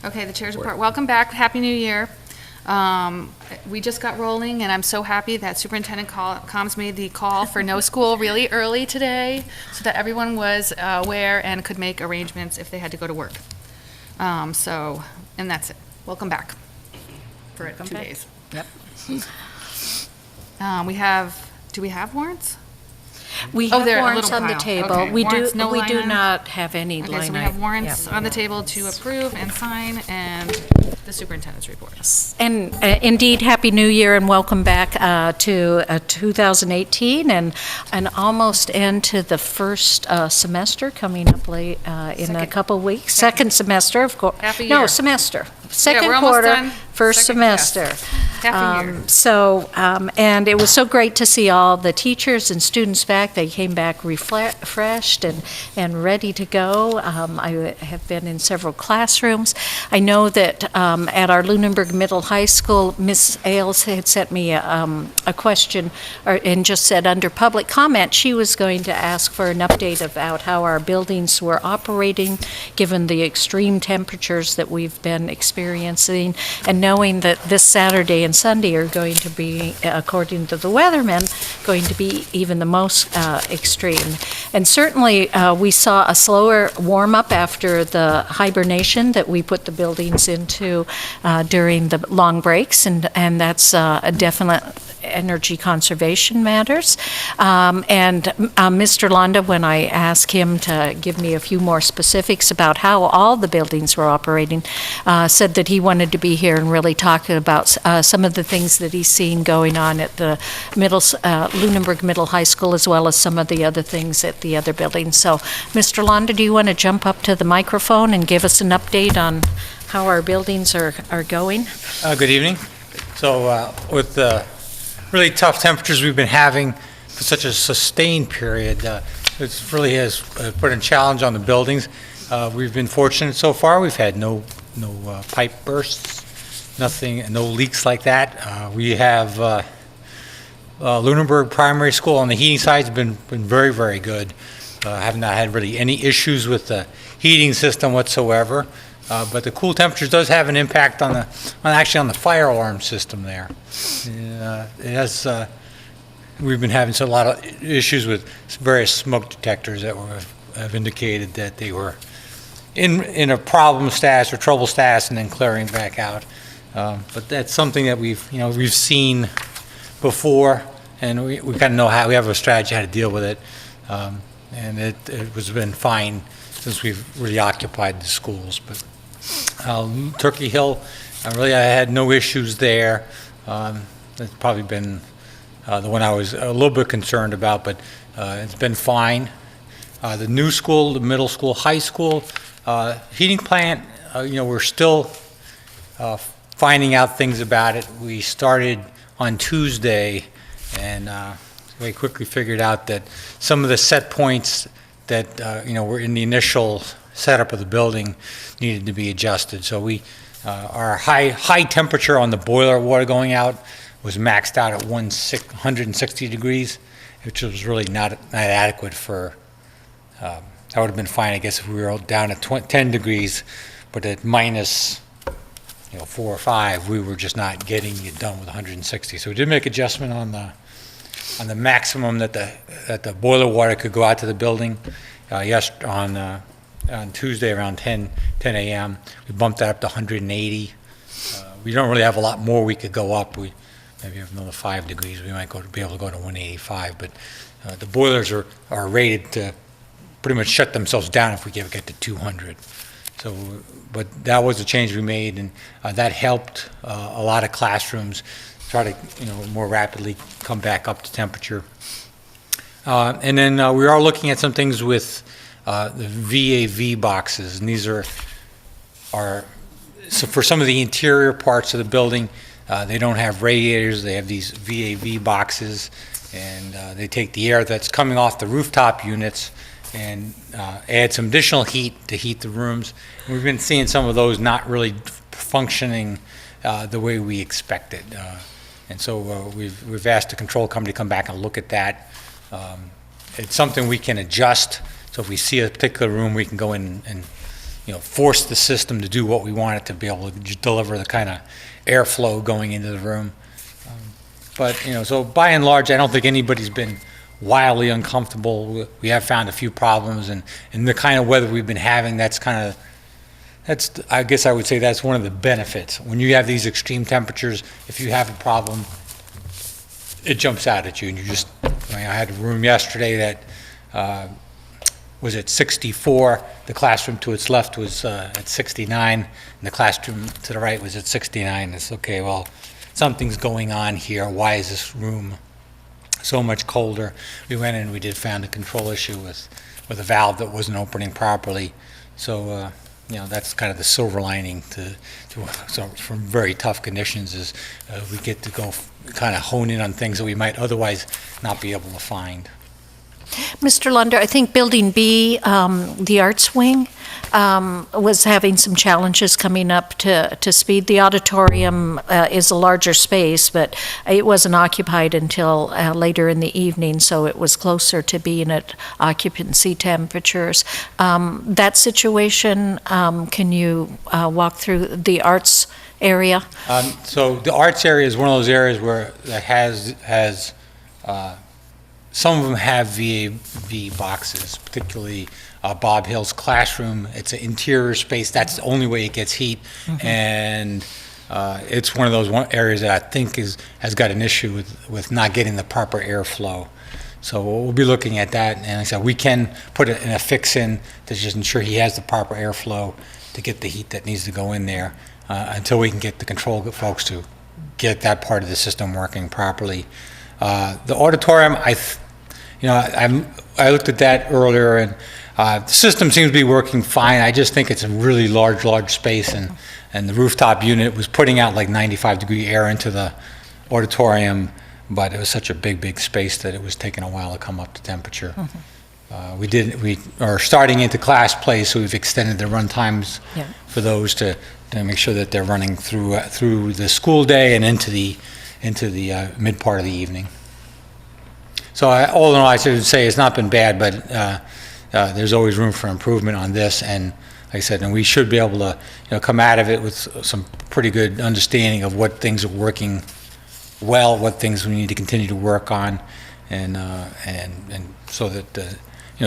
Okay, the chair's report. Welcome back. Happy New Year. We just got rolling, and I'm so happy that Superintendent Combs made the call for no school really early today so that everyone was aware and could make arrangements if they had to go to work. And that's it. Welcome back for 2 days. Yep. Do we have warrants? We have they're a warrants little on the pile. table. Okay. We Warrants, no do line items? not have any Okay, line so we have item. warrants Yeah. on the table to approve and sign, and the superintendent's report. And indeed, Happy New Year and welcome back to 2018 and almost into the first semester coming up late in a couple weeks. Second semester, of course. Half a No, year. semester. Yeah, Second we're almost quarter, done. first Second, yes. semester. Half a year. And it was so great to see all the teachers and students back. They came back refreshed and ready to go. I have been in several classrooms. I know that at our Lunenburg Middle High School, Miss Ailes had sent me a question and just said under public comment she was going to ask for an update about how our buildings were operating given the extreme temperatures that we've been experiencing, and knowing that this Saturday and Sunday are going to be, according to the weathermen, going to be even the most extreme. And certainly we saw a slower warm-up after the hibernation that we put the buildings into during the long breaks, and that's a definite energy conservation matters. Mr. Londa, when I asked him to give me a few more specifics about how all the buildings were operating, said that he wanted to be here and really talk about some of the things that he's seen going on at the Lunenburg Middle High School, as well as some of the other things at the other buildings. So, Mr. Londa, do you want to jump up to the microphone and give us an update on how our buildings are going? Good evening. So with the really tough temperatures we've been having for such a sustained period, it really has put a challenge on the buildings. We've been fortunate so far. We've had no pipe bursts, nothing, no leaks like that. We have Lunenburg Primary School on the heating side has been very, very good. Have not had really any issues with the heating system whatsoever. But the cool temperatures does have an impact on the fire alarm system there. It has. We've been having a lot of issues with various smoke detectors that have indicated that they were in a problem status or trouble status and then clearing back out. But that's something that we've seen before, and we kind of know how. We have a strategy how to deal with it, and it has been fine since we've really occupied the schools. But Turkey Hill, I had no issues there. It's probably been the one I was a little bit concerned about, but it's been fine. The new school, the middle school, high school, heating plant, we're still finding out things about it. We started on Tuesday, and we quickly figured out that some of the set points that were in the initial setup of the building needed to be adjusted. So our high temperature on the boiler water going out was maxed out at 160 degrees, which was really not adequate for. That would have been fine, I guess, if we were down at 10 degrees, but at minus 4 or 5, we were just not getting it done with 160. So we did make adjustment on the maximum that the boiler water could go out to the building. On Tuesday around 10 a.m. We bumped that up to 180. We don't really have a lot more we could go up. We maybe have another 5 degrees. We might be able to go to 185. But the boilers are rated to pretty much shut themselves down if we ever get to 200. So, but that was a change we made, and that helped a lot of classrooms try to more rapidly come back up to temperature. And then we are looking at some things with the Vav boxes, and these are so for some of the interior parts of the building, they don't have radiators. They have these Vav boxes, and they take the air that's coming off the rooftop units and add some additional heat to heat the rooms. And we've been seeing some of those not really functioning the way we expected, and so we've asked the control company to come back and look at that. It's something we can adjust. So if we see a particular room, we can go in and force the system to do what we want it to be able to deliver the kind of airflow going into the room. But, so by and large, I don't think anybody's been wildly uncomfortable. We have found a few problems, and the kind of weather we've been having, I guess I would say that's one of the benefits. When you have these extreme temperatures, if you have a problem, it jumps out at you, and I had a room yesterday that was at 64. The classroom to its left was at 69, and the classroom to the right was at 69. It's okay, well, something's going on here. Why is this room so much colder? We went in and we found a control issue with a valve that wasn't opening properly. So, that's kind of the silver lining from very tough conditions is we get to go kind of hone in on things that we might otherwise not be able to find. Mr. Lunder, I think Building B, the arts wing, was having some challenges coming up to speed. The auditorium is a larger space, but it wasn't occupied until later in the evening, so it was closer to being at occupancy temperatures. That situation, can you walk through the arts area? So the arts area is one of those areas where that has some of them have VAV boxes, particularly Bob Hill's classroom. It's an interior space. That's the only way it gets heat. Mm-hmm. And it's one of those areas that I think has got an issue with not getting the proper airflow. So we'll be looking at that. And like I said, we can put a fix in to just ensure he has the proper airflow to get the heat that needs to go in there until we can get the control folks to get that part of the system working properly. The auditorium, I looked at that earlier, and the system seems to be working fine. I just think it's a really large space, and the rooftop unit was putting out like 95-degree air into the auditorium, but it was such a big space that it was taking a while to come up to temperature. Mm-hmm. We are starting into class play, so we've extended the run times for those to make sure that they're running through the school day and into the mid part of the evening. So all in all, I should say it's not been bad, but there's always room for improvement on this. And like I said, and we should be able to come out of it with some pretty good understanding of what things are working well, what things we need to continue to work on, and so that the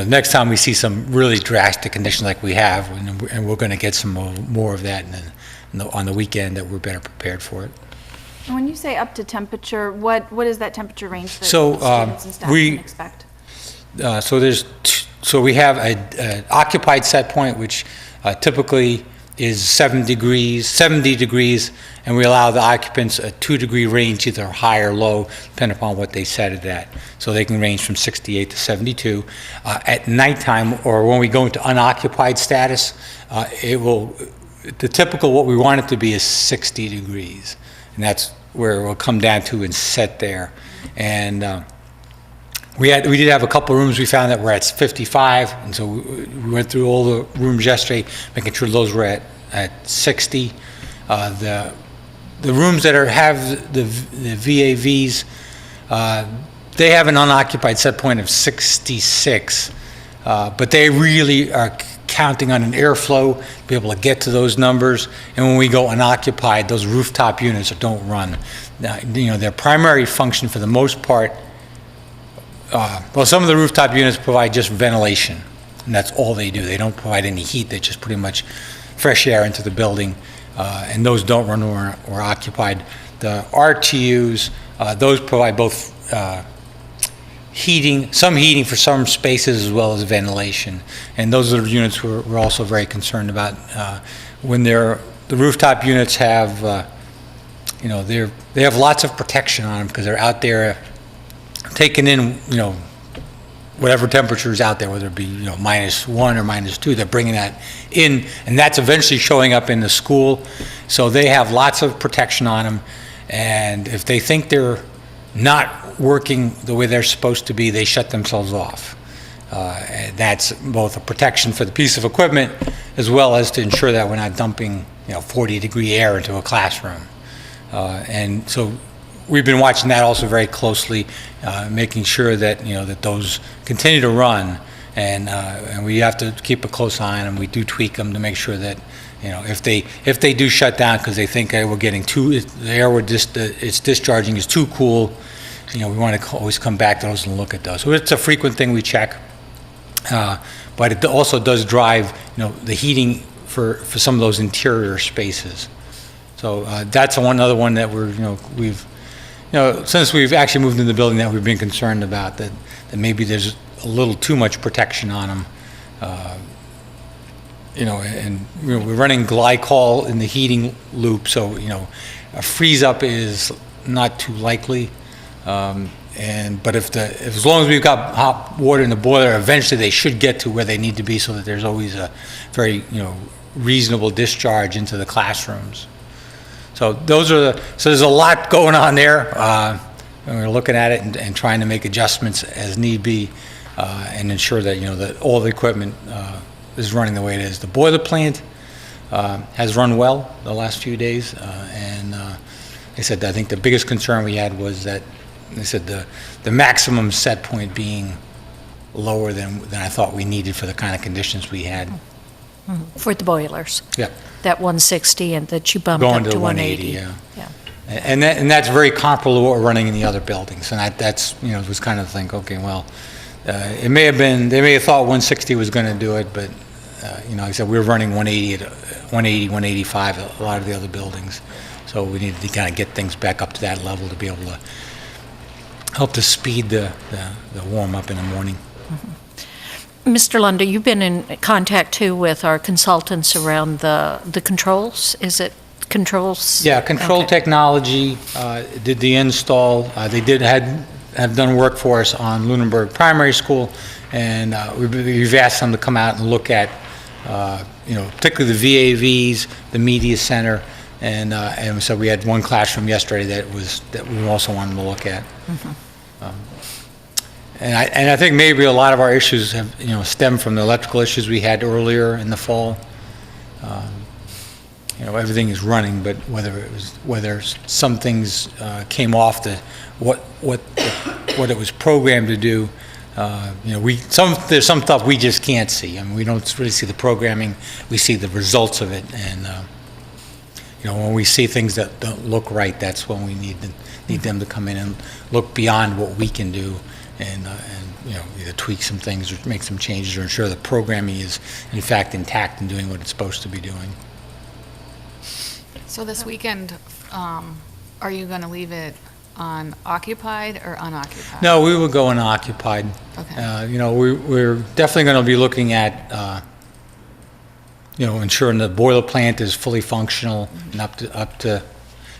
next time we see some really drastic conditions like we have, and we're going to get some more of that, and on the weekend that we're better prepared for it. And when you say up to temperature, what is that temperature range that So, students and staff can expect? So we have an occupied set point, which typically is 70 degrees, and we allow the occupants a 2-degree range, either high or low, depending upon what they set it at. So they can range from 68 to 72. At nighttime, or when we go into unoccupied status, the typical what we want it to be is 60 degrees. And that's where it will come down to and set there. And we did have a couple rooms we found that were at 55, and so we went through all the rooms yesterday, making sure those were at 60. The rooms that have the VAVs, they have an unoccupied set point of 66, but they really are counting on an airflow to be able to get to those numbers. And when we go unoccupied, those rooftop units don't run. Now, their primary function for the most part, some of the rooftop units provide just ventilation, and that's all they do. They don't provide any heat. They just pretty much fresh air into the building, and those don't run or occupied. The RTUs, those provide both some heating for some spaces as well as ventilation. And those are the units we're also very concerned about. When the rooftop units have, they have lots of protection on them because they're out there taking in, whatever temperature is out there, whether it be, -1 or -2, they're bringing that in, and that's eventually showing up in the school. So they have lots of protection on them, and if they think they're not working the way they're supposed to be, they shut themselves off. And that's both a protection for the piece of equipment as well as to ensure that we're not dumping 40-degree air into a classroom. And so we've been watching that also very closely, making sure that that those continue to run and we have to keep a close eye on them. We do tweak them to make sure that, if they do shut down because they think we're getting the air it's discharging is too cool, we want to always come back to those and look at those. So it's a frequent thing we check, but it also does drive, the heating for some of those interior spaces. So that's another one that we've since we've actually moved in the building that we've been concerned about that maybe there's a little too much protection on them. We're running glycol in the heating loop, so a freeze up is not too likely. But as long as we've got hot water in the boiler, eventually they should get to where they need to be, so that there's always a very reasonable discharge into the classrooms. So there's a lot going on there. And we're looking at it and trying to make adjustments as need be, and ensure that that all the equipment is running the way it is. The boiler plant has run well the last few days, and they said I think the biggest concern we had was that they said the maximum set point being lower than I thought we needed for the kind of conditions we had. For the boilers. Yeah. That 160 and that you bumped Going up to to 180, 180. yeah. And that's very comparable to what we're running in the other buildings. And that's was kind of think, okay, well, they may have thought 160 was going to do it, but like I said, we were running 185 at a lot of the other buildings. So we needed to kind of get things back up to that level to be able to help to speed the warm up in the morning. Mr. Lunder, you've been in contact too with our consultants around the controls. Is it controls? Yeah, Control Okay. Technology did the install. They have done work for us on Lunenburg Primary School, and we've asked them to come out and look at, particularly the VAVs, the media center, and so we had one classroom yesterday that we also wanted to look at. And I think maybe a lot of our issues have stemmed from the electrical issues we had earlier in the fall. Everything is running, but whether some things came off what it was programmed to do. There's some stuff we just can't see. I mean, we don't really see the programming. We see the results of it, and when we see things that don't look right, that's when we need them to come in and look beyond what we can do, and either tweak some things or make some changes or ensure the programming is in fact intact and doing what it's supposed to be doing. So this weekend, are you going to leave it on occupied or unoccupied? No, we will go unoccupied. Okay. We're definitely going to be looking at ensuring the boiler plant is fully functional and up to.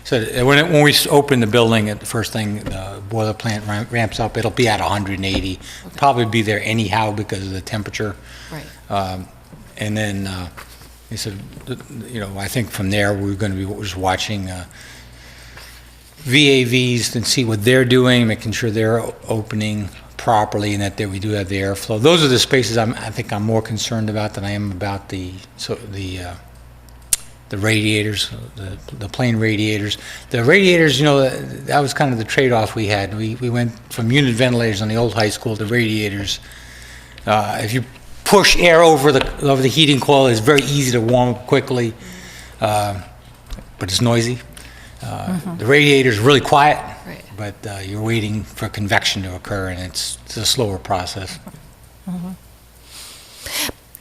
So when we open the building, the first thing the boiler plant ramps up, it'll be at 180. Okay. Probably be there anyhow because of the temperature. Right. And then he said, I think from there we're going to be just watching VAVs and see what they're doing, making sure they're opening properly and that we do have the airflow. Those are the spaces I think I'm more concerned about than I am about the radiators, the plain radiators. The radiators, that was kind of the trade-off we had. We went from unit ventilators on the old high school to radiators. If you push air over the heating coil, it's very easy to warm up quickly, but it's noisy. The radiator is really quiet, Right. but you're waiting for convection to occur, and it's a slower process.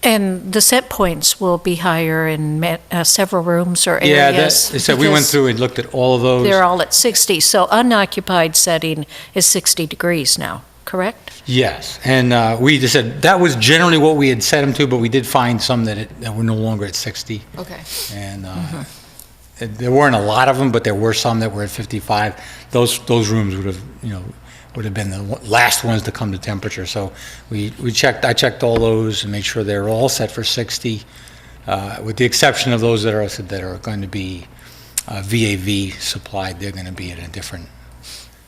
And the set points will be higher in several rooms or Yeah, areas? so we went because through and looked at all of those. They're all at 60, so unoccupied setting is 60 degrees now, correct? Yes, and we just said that was generally what we had set them to, but we did find some that were no longer at 60, Okay. and there weren't a lot of them, but there were some that were at 55. Those rooms would have been the last ones to come to temperature. So I checked all those and made sure they're all set for 60, with the exception of those that are going to be VAV supplied. They're going to be at a different.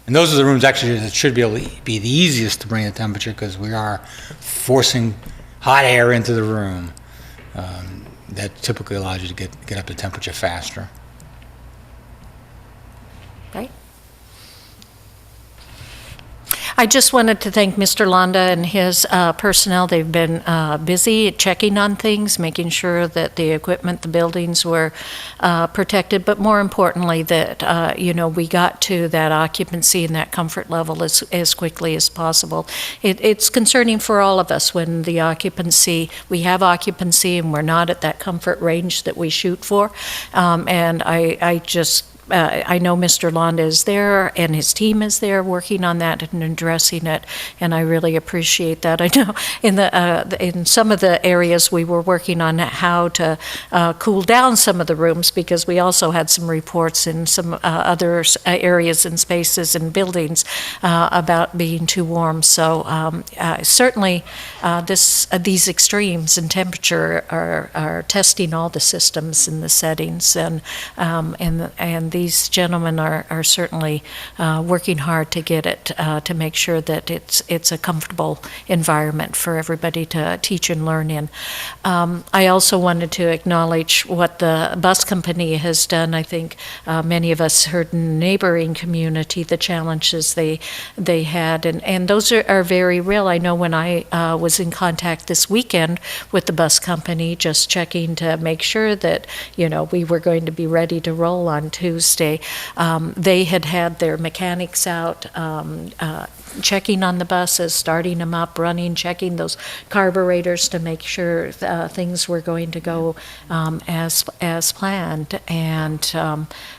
And those are the rooms actually that should be able to be the easiest to bring the temperature because we are forcing hot air into the room. That typically allows you to get up to temperature faster. Right. I just wanted to thank Mr. Londa and his personnel. They've been busy checking on things, making sure that the equipment, the buildings were protected, but more importantly, that, we got to that occupancy and that comfort level as quickly as possible. It's concerning for all of us when we have occupancy and we're not at that comfort range that we shoot for. And I know Mr. Londa is there and his team is there working on that and addressing it, and I really appreciate that. I know in some of the areas we were working on how to cool down some of the rooms, because we also had some reports in some other areas and spaces and buildings about being too warm. So certainly these extremes in temperature are testing all the systems and the settings, and these gentlemen are certainly working hard to get it, to make sure that it's a comfortable environment for everybody to teach and learn in. I also wanted to acknowledge what the bus company has done. I think many of us heard in the neighboring community the challenges they had, and those are very real. I know when I was in contact this weekend with the bus company, just checking to make sure that, we were going to be ready to roll on Tuesday. They had their mechanics out checking on the buses, starting them up, running, checking those carburetors to make sure things were going to go as planned. And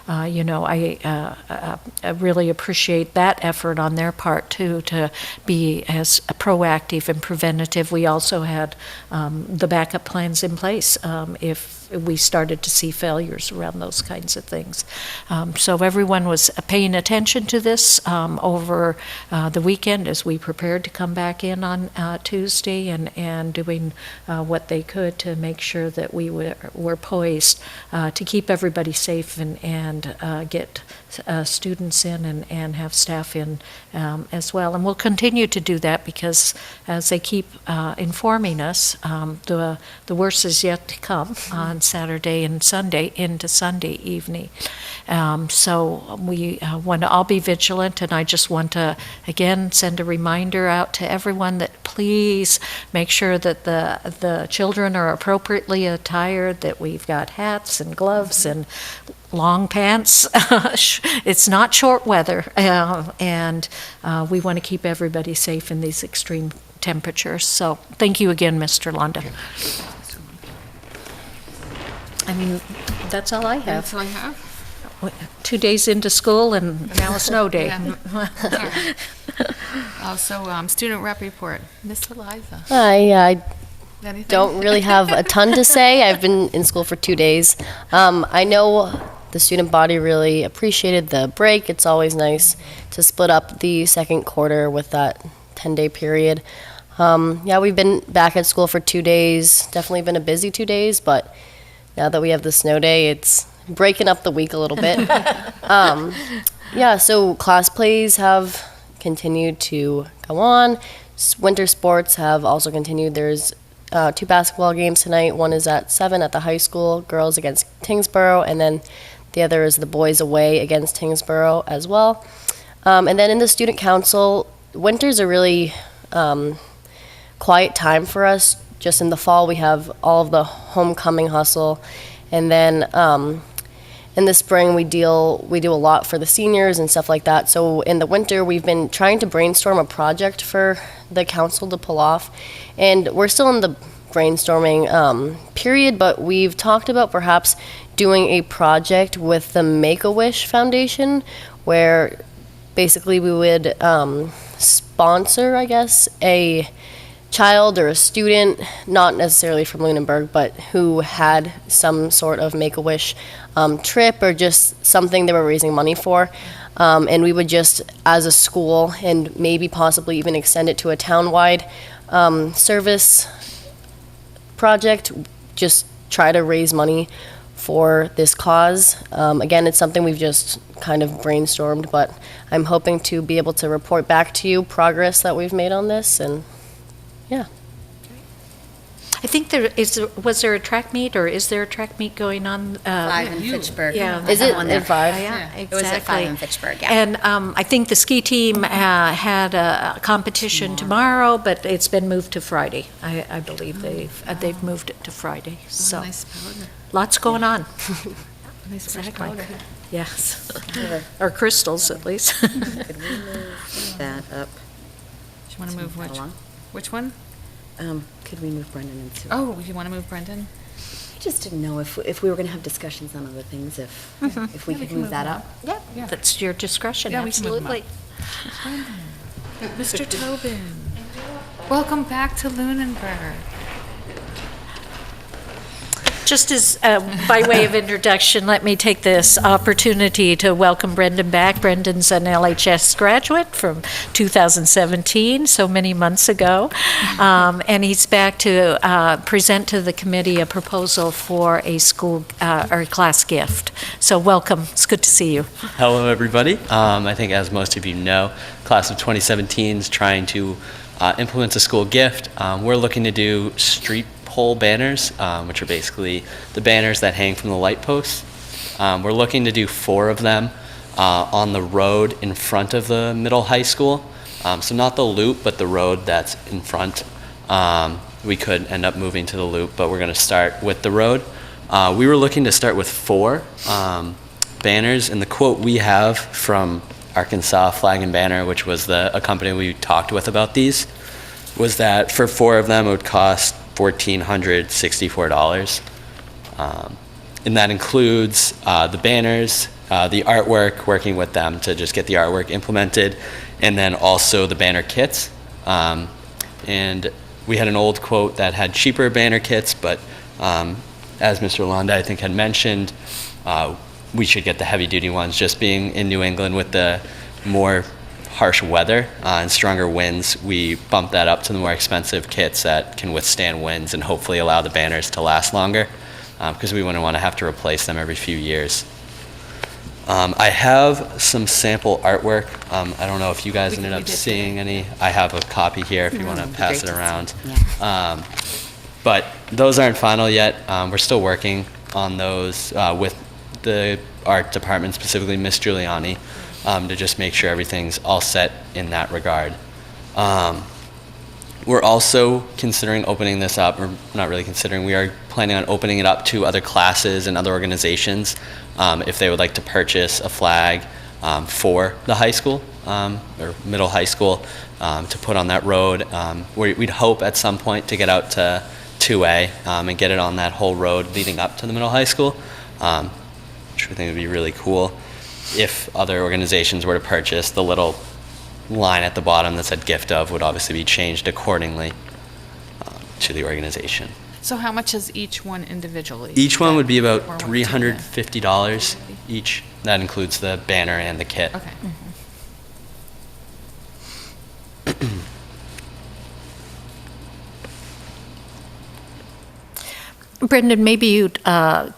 I really appreciate that effort on their part too, to be as proactive and preventative. We also had the backup plans in place if we started to see failures around those kinds of things. So everyone was paying attention to this over the weekend as we prepared to come back in on Tuesday, and doing what they could to make sure that we were poised to keep everybody safe and get students in and have staff in as well. And we'll continue to do that, because as they keep informing us, the worst is yet to come on Saturday and Sunday into Sunday evening. So we want to all be vigilant, and I just want to again send a reminder out to everyone that please make sure that the children are appropriately attired, that we've got hats and gloves and long pants. It's not short weather, and we want to keep everybody safe in these extreme temperatures. So thank you again, Mr. Londa. I mean, that's all I have. That's all I have. 2 days into school and now a snow day. Yeah. Also, student rep report. Miss Eliza. I Anything? don't really have a ton to say. I've been in school for 2 days. I know the student body really appreciated the break. It's always nice to split up the second quarter with that 10-day period. We've been back at school for 2 days. Definitely been a busy 2 days, but now that we have the snow day, it's breaking up the week a little bit. So class plays have continued to go on. Winter sports have also continued. There's 2 basketball games tonight. One is at 7 at the high school, girls against Tingsboro, and then the other is the boys away against Tingsboro as well. And then in the student council, winter's a really quiet time for us. Just in the fall, we have all of the homecoming hustle, and then in the spring, we do a lot for the seniors and stuff like that. So in the winter, we've been trying to brainstorm a project for the council to pull off, and we're still in the brainstorming period, but we've talked about perhaps doing a project with the Make-A-Wish Foundation, where basically we would sponsor, I guess, a child or a student, not necessarily from Lunenburg, but who had some sort of Make-A-Wish trip or just something they were raising money for. And we would just, as a school, and maybe possibly even extend it to a town-wide service project, just try to raise money for this cause. Again, it's something we've just kind of brainstormed, but I'm hoping to be able to report back to you progress that we've made on this, and yeah. I think was there a track meet, or is there a track meet going on? 5 in Fitchburg. Yeah. Is it One there. at 5? Yeah, exactly. It was at 5 in Fitchburg, yeah. And I think the ski team had a competition tomorrow, but it's been moved to Friday. I believe they've moved it to Friday, so Nice powder. lots going on. Nice fresh Exactly. powder. Yes, or crystals at least. Could we move that up? Do you want to move that which? along? Which one? Could we move Brendan and Sue? Oh, you want to move Brendan? I just didn't know if we were going to have discussions on other things, if we Yeah, we could can move move that them up. Yeah, that's your discretion, Yeah, we can move 'em up. absolutely. Mr. Tobin, welcome back to Lunenburg. Just as, by way of introduction, let me take this opportunity to welcome Brendan back. Brendan's an LHS graduate from 2017, so many months ago. And he's back to present to the committee a proposal for a school or a class gift. So welcome. It's good to see you. Hello, everybody. I think, as most of you know, class of 2017 is trying to implement a school gift. We're looking to do street pole banners, which are basically the banners that hang from the light posts. We're looking to do 4 of them on the road in front of the middle high school. So not the loop, but the road that's in front. We could end up moving to the loop, but we're going to start with the road. We were looking to start with 4 banners, and the quote we have from Arkansas Flag and Banner, which was a company we talked with about these, was that for 4 of them it would cost $1,464. And that includes the banners, the artwork, working with them to just get the artwork implemented, and then also the banner kits. And we had an old quote that had cheaper banner kits, but as Mr. Londa, I think, had mentioned, we should get the heavy-duty ones. Just being in New England with the more harsh weather and stronger winds, we bumped that up to the more expensive kits that can withstand winds and hopefully allow the banners to last longer, because we wouldn't want to have to replace them every few years. I have some sample artwork. I don't know if you guys ended up seeing any. I have a copy here if you want to pass it around. But those aren't final yet. We're still working on those with the art department, specifically Miss Giuliani, to just make sure everything's all set in that regard. We're also considering opening this up, or not really considering, we are planning on opening it up to other classes and other organizations if they would like to purchase a flag for the high school or middle high school to put on that road. We'd hope at some point to get out to 2A and get it on that whole road leading up to the middle high school, which we think would be really cool. If other organizations were to purchase, the little line at the bottom that said gift of would obviously be changed accordingly to the organization. So how much is each one individually? Each one would be Or about one $350 each. That includes the banner and the kit. Okay. Brendan, maybe you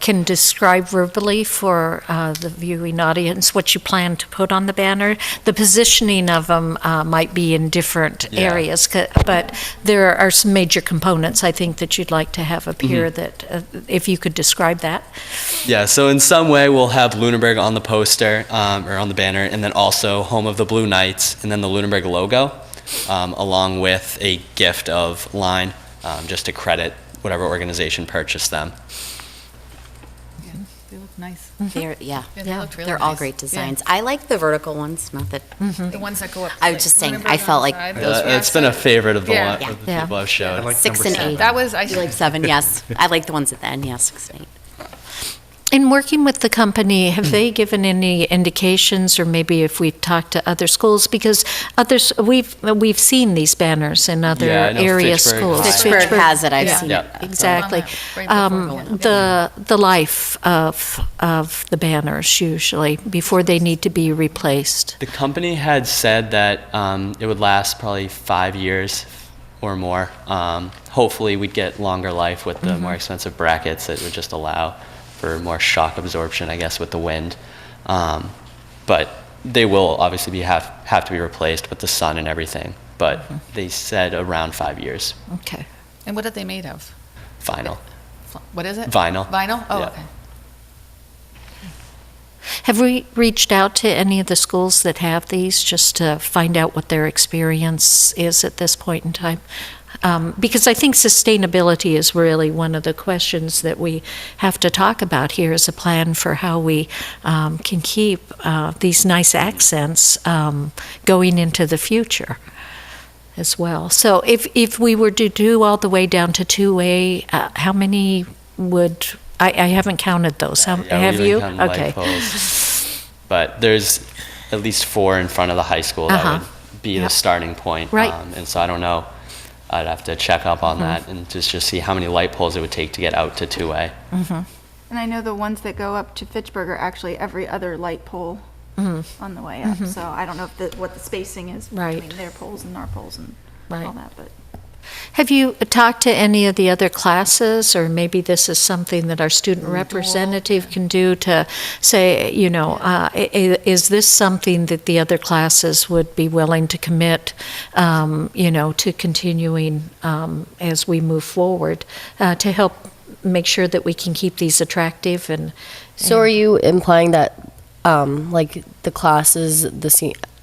can describe verbally for the viewing audience what you plan to put on the banner. The positioning of them might be in different Yeah. areas, but there are some major components, I think, that you'd like to have appear that, if you could describe that. Yeah, so in some way we'll have Lunenburg on the poster or on the banner, and then also home of the Blue Knights, and then the Lunenburg logo, along with a gift of line, just to credit whatever organization purchased them. Yeah, they look nice. Yeah, Yeah, they looked really they're all nice. great Yeah. designs. I like the vertical ones, not that, The ones that go up. I was like, just saying, Lunenburg I on felt the like side. those were- It's been a favorite of the, Yeah. one, of the Yeah. people I've showed. 6 and 8. That was, I You like 7, yes. I like the ones at the end, yes, 6 and 8. In working with the company, have they given any indications, or maybe if we've talked to other schools, because others, we've seen these banners in other Yeah, I know area Fitchburg schools. has Fitchburg has it, I've Yeah. seen Yeah. it. Exactly. Right before. The life of the banners usually before they need to be replaced. The company had said that it would last probably 5 years or more. Hopefully we'd get longer life with the more expensive brackets that would just allow for more shock absorption, I guess, with the wind. But they will obviously have to be replaced with the sun and everything. But they said around 5 years. Okay. And what are they made of? Vinyl. What is it? Vinyl. Vinyl? Oh, Yeah. okay. Have we reached out to any of the schools that have these just to find out what their experience is at this point in time? Because I think sustainability is really one of the questions that we have to talk about here as a plan for how we can keep these nice accents going into the future as well. So if we were to do all the way down to 2A, how many would, I haven't counted those. Yeah, Have we you? didn't count the light poles. But there's at least 4 in front of the high school that would be the starting point. Right. And so I don't know. I'd have to check up on that and just see how many light poles it would take to get out to 2A. And I know the ones that go up to Fitchburg are actually every other light pole on the way up. So I don't know if what the spacing is Right. between their poles and our poles and Right. all that, but. Have you talked to any of the other classes, or maybe this is something that our student representative can do to say, you know, is this something that the other classes would be willing to commit, you know, to continuing as we move forward to help make sure that we can keep these attractive and. So are you implying that, like, the classes,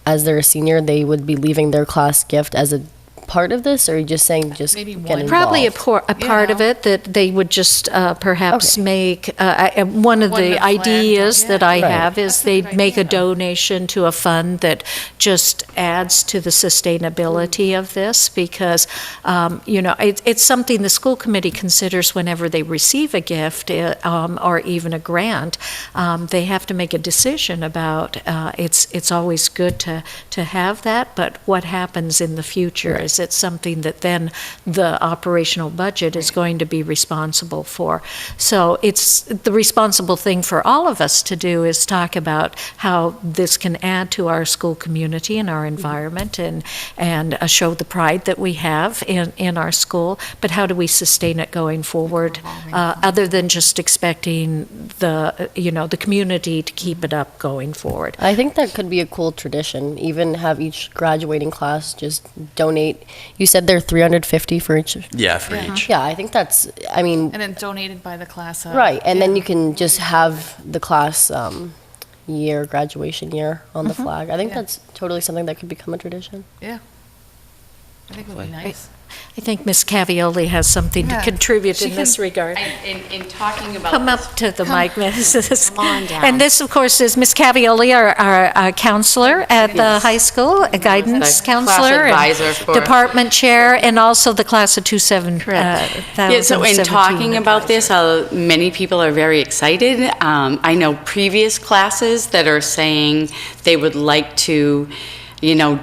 as they're a senior, they would be leaving their class gift as a part of this, or are you just saying just Maybe get one. involved? Probably a part of it that they would just perhaps Okay. make, one of One the of the flag, ideas yeah. that I Right. have is That's a they'd good make a idea. donation to a fund that just adds to the sustainability of this, because, you know, it's something the school committee considers whenever they receive a gift or even a grant. They have to make a decision about, it's always good to have that, but what happens in the future? Is it something that then the operational budget is going to be responsible for? So it's the responsible thing for all of us to do is talk about how this can add to our school community and our environment and show the pride that we have in our school, but how do we sustain it going forward, other than just expecting the community to keep it up going forward? I think that could be a cool tradition. Even have each graduating class just donate. You said they're $350 for each. Yeah, for each. Yeah, I think that's. I mean, And then donated by the class. right, and then you can just have the class graduation year on the flag. I think Yeah. that's totally something that could become a tradition. Yeah. I think it would be nice. I think Ms. Cavioli has something to Yeah. contribute She in this can- regard. In talking about Come this, up to the mic, Mrs. Come on down. And this, of course, is Ms. Cavioli, our counselor at the high school, a guidance The class counselor, and advisor for- department chair, and also the class of Yeah, so in 2017. talking about this, many people are very excited. I know previous classes that are saying they would like to,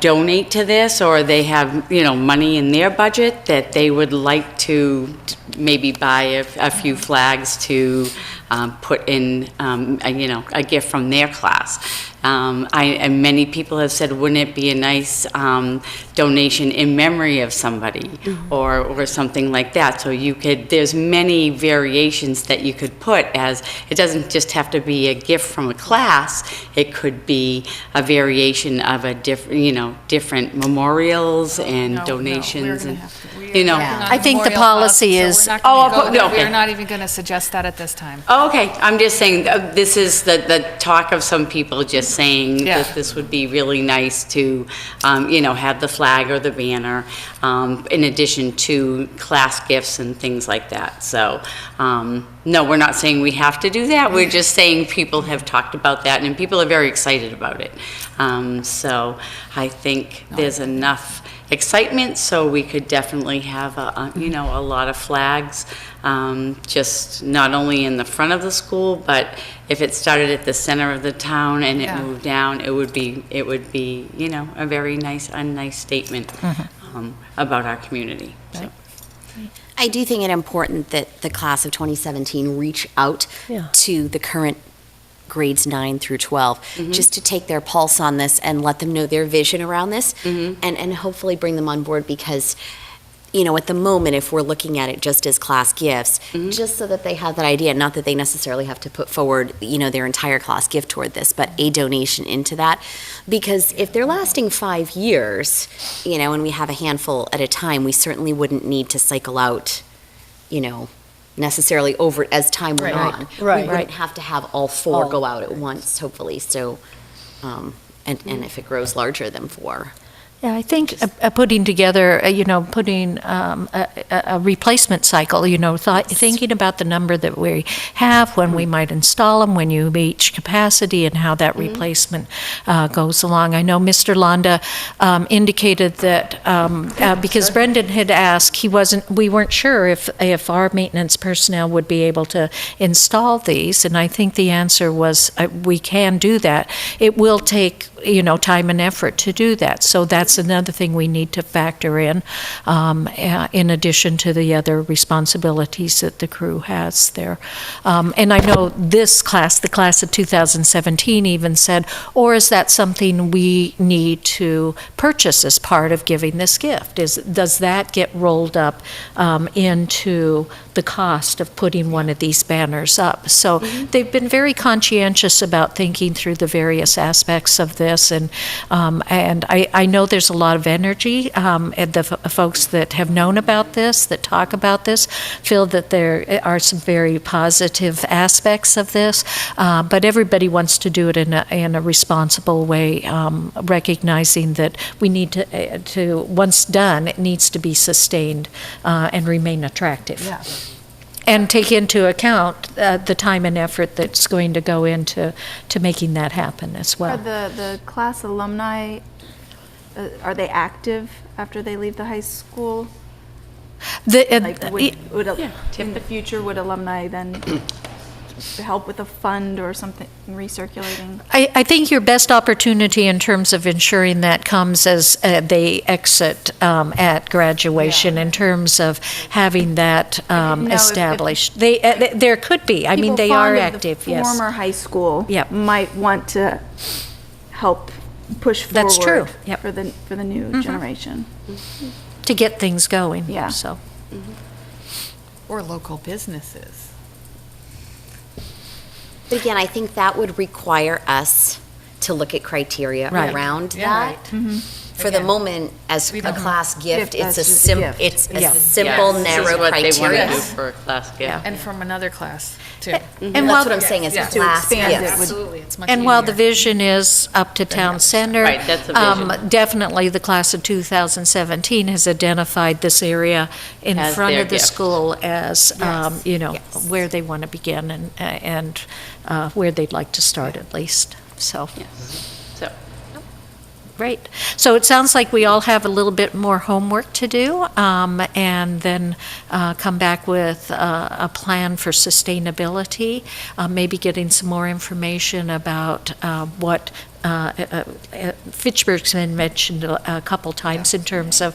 donate to this, or they have, money in their budget that they would like to maybe buy a few flags to put in, a gift from their class. And many people have said, wouldn't it be a nice donation in memory of somebody, or something like that? So there's many variations that you could put, as it doesn't just have to be a gift from a class. It could be a variation of a different memorials and No, donations, we're gonna and have to- we are working on I think the Memorial Hub, policy so is- we're not gonna Oh, go there. okay. We're not even going to suggest that at this time. Oh, okay, I'm just saying, this is the talk of some people just saying Yeah. that this would be really nice to, have the flag or the banner, in addition to class gifts and things like that. So, no, we're not saying we have to do that, we're just saying people have talked about that, and people are very excited about it. So, I think there's enough excitement, so we could definitely have a lot of flags, just not only in the front of the school, but if it started at the center of the town and it Yeah. moved down, it would be a very nice statement about our community. So. I do think it important that the class of 2017 reach out Yeah. to the current grades 9 through 12, just to take their pulse on this and let them know their vision around this, and hopefully bring them on board, because, at the moment, if we're looking at it just as class gifts, just so that they have that idea, not that they necessarily have to put forward, their entire class gift toward this, but a donation into that. Because if they're lasting 5 years, and we have a handful at a time, we certainly wouldn't need to cycle out, necessarily over as time went Right. on. Right. We wouldn't have to have all four All. go out at once, hopefully, so, and if it grows larger than 4. Yeah, I think putting together, putting a replacement cycle, thinking about the number that we have, when we might install them, when you reach capacity, and how that replacement goes along. I know Mr. Londa indicated that, because Brendan had asked, we weren't sure if our maintenance personnel would be able to install these, and I think the answer was, we can do that. It will take time and effort to do that. So that's another thing we need to factor in addition to the other responsibilities that the crew has there. And I know this class, the class of 2017, even said, or is that something we need to purchase as part of giving this gift? Does that get rolled up into the cost of putting one of these banners up? So they've been very conscientious about thinking through the various aspects of this, and I know there's a lot of energy. And the folks that have known about this, that talk about this, feel that there are some very positive aspects of this, but everybody wants to do it in a responsible way, recognizing that we need to once done, it needs to be sustained and remain attractive. Yeah. And take into account the time and effort that's going to go into making that happen as Are well. the class alumni, are they active after they leave the high school? Like, in the future, would alumni then help with a fund or something, recirculating? I think your best opportunity in terms of ensuring that comes as they exit at graduation, in terms of having that established. There could be. I mean, People they fond are of active, the yes. former high school Yep. might want to help push forward. That's true. Yep. For the new generation. To get things going. Yeah. So. Or local businesses. But again, I think that would require us to look at criteria Right. around Yeah, that. right. For the moment, as We a don't- class gift, Gift, it's a that's just a gift. it's a Yeah. simple, This is narrow what they want to criteria. do for a class gift. Yeah. And from another class, too. And That's while what I'm saying, it's a Yeah. To class expand it gift. would- Absolutely, it's much And while the easier. vision is up to town center, Right, that's the vision. definitely the class of 2017 has identified this area in As front their of the gift. school as, Yes. where they want to begin and where they'd like to start at least. So, So, great. So it sounds like we all have a little bit more homework to do, and then come back with a plan for sustainability, maybe getting some more information about what Fitchburg's been mentioned a couple times in terms of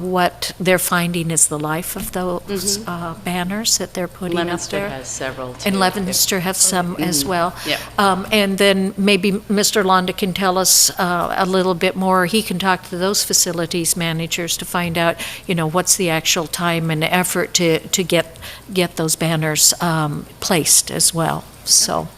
what they're finding is the life of those banners that they're putting up Leominster there. has several, too. And Leominster have some as well. Yeah. And then maybe Mr. Londa can tell us a little bit more. He can talk to those facilities managers to find out, what's the actual time and effort to get those banners placed as well. So,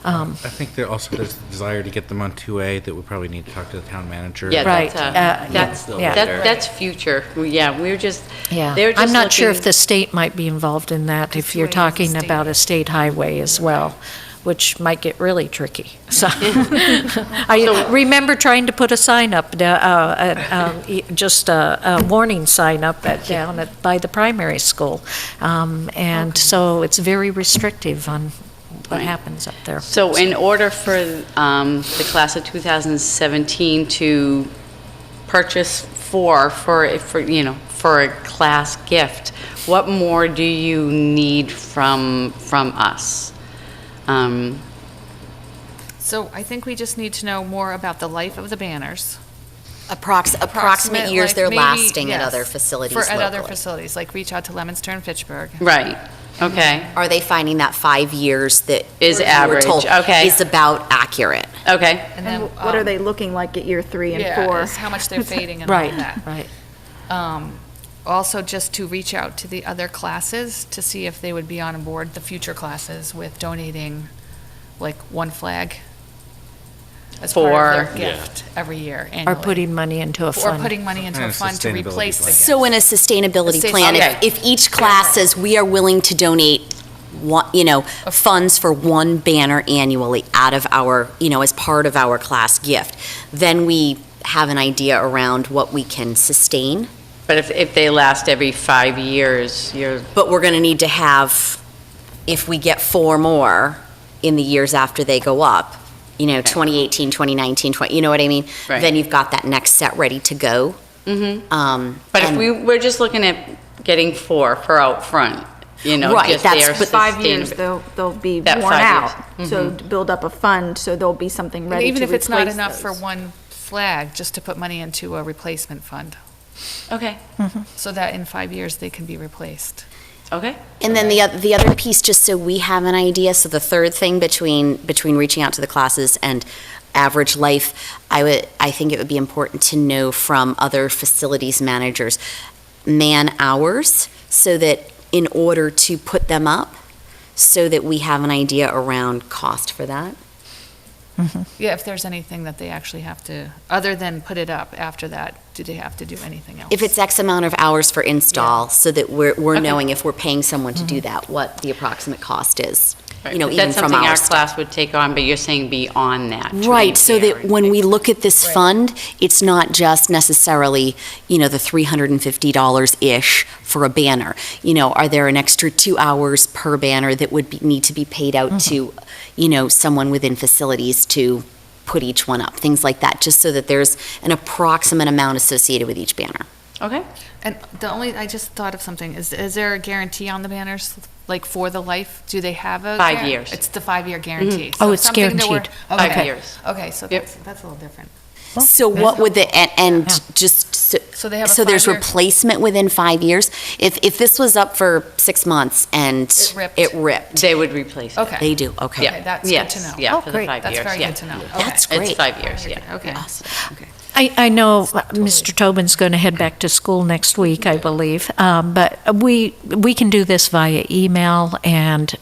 I think there also there's the desire to get them on 2A that we probably need to talk to the town manager. Yeah, Right, that's yeah. that's future. Yeah, we're just, yeah. they're just I'm not sure if looking- the state might be involved in that, if you're It's talking state. about a state highway as well, which might get really tricky. So, I remember trying to put a sign up, just a warning sign up by the primary school. And so it's very restrictive on what happens up there. So in order for the class of 2017 to purchase for a class gift, what more do you need from us? So I think we just need to know more about the life of the banners. Approximate years like they're maybe- lasting at yes, other facilities At other locally. facilities, like reach out to Leominster and Fitchburg. Right, okay, Are they finding that 5 years that Is you were average, told okay. is about accurate? okay. And And then, what are they looking like at year 3 and 4? Yeah, is how much they're fading and all Right, of that. right. Also, just to reach out to the other classes to see if they would be on board, the future classes, with donating like one flag as part of For- their gift every year Or annually. putting money into a Or fund. putting money into And a a fund to sustainability replace the plan. gift. So in a sustainability Sustain- plan, okay. if each class says we are willing to donate one, funds for one banner annually out of our, as part of our class gift, then we have an idea around what we can sustain. But if they last every 5 years, But we're going to need to have, if we get 4 more in the years after they go up, 2018, 2019, you know what I mean? Right. Then you've got that next set ready to go. but if we're just looking at getting 4 for out front, Right, just that's- their but 5 years, sustainability. they'll be That worn 5 out. years. So to build up a fund, so there'll be something And ready to even if it's not replace enough for those. one flag, just to put money into a replacement fund, Okay, so that in 5 years they can be replaced. okay. And then the other piece, just so we have an idea, so the third thing between reaching out to the classes and average life, I think it would be important to know from other facilities managers, man hours, so that in order to put them up, so that we have an idea around cost for that. Yeah, if there's anything that they actually have to, other than put it up after that, do they have to do anything else? If it's X amount of hours for install, so that we're Okay. knowing if we're paying someone to do that, what the approximate cost is, Right, even but that's from something our our staff. class would take on, but you're saying beyond that. to Right, so that repair when and we fix. look at this Right. fund, it's not just necessarily, the $350-ish for a banner. Are there an extra 2 hours per banner that would need to be paid out to, someone within facilities to put each one up, things like that, just so that there's an approximate amount associated with each banner. Okay. And I just thought of something, is there a guarantee on the banners, like for the life? Do they have a? 5 years. It's the 5-year guarantee. Oh, So it's something to guaranteed. work- 5 okay. years. Okay, so Yep. that's a little different. So what would and Yeah. just So they have a so there's 5-year replacement within 5 years? If this was up for 6 months and It ripped. it ripped, They would replace it. Okay. they do, okay. Okay, that's good Yes, to know. Yeah, Oh, for the great. 5 That's years, very yeah. good to know. That's Okay. great. It's 5 years, yeah. Okay. Awesome, okay. I know Mr. Tobin's going to head back to school next week, I believe, but we can do this via email, and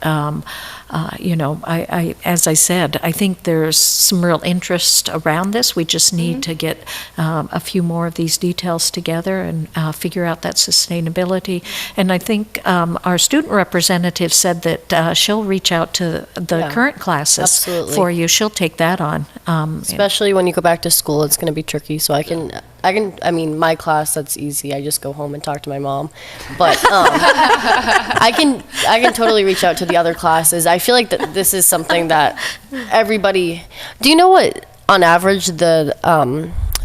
as I said, I think there's some real interest around this. We just need to get a few more of these details together and figure out that sustainability. And I think our student representative said that she'll reach out to the Yeah, current classes absolutely. for you. She'll take that on. Especially when you go back to school, it's going to be tricky. So I mean, my class, that's easy. I just go home and talk to my mom. But I can totally reach out to the other classes. I feel like that this is something that everybody. Do you know what, on average, the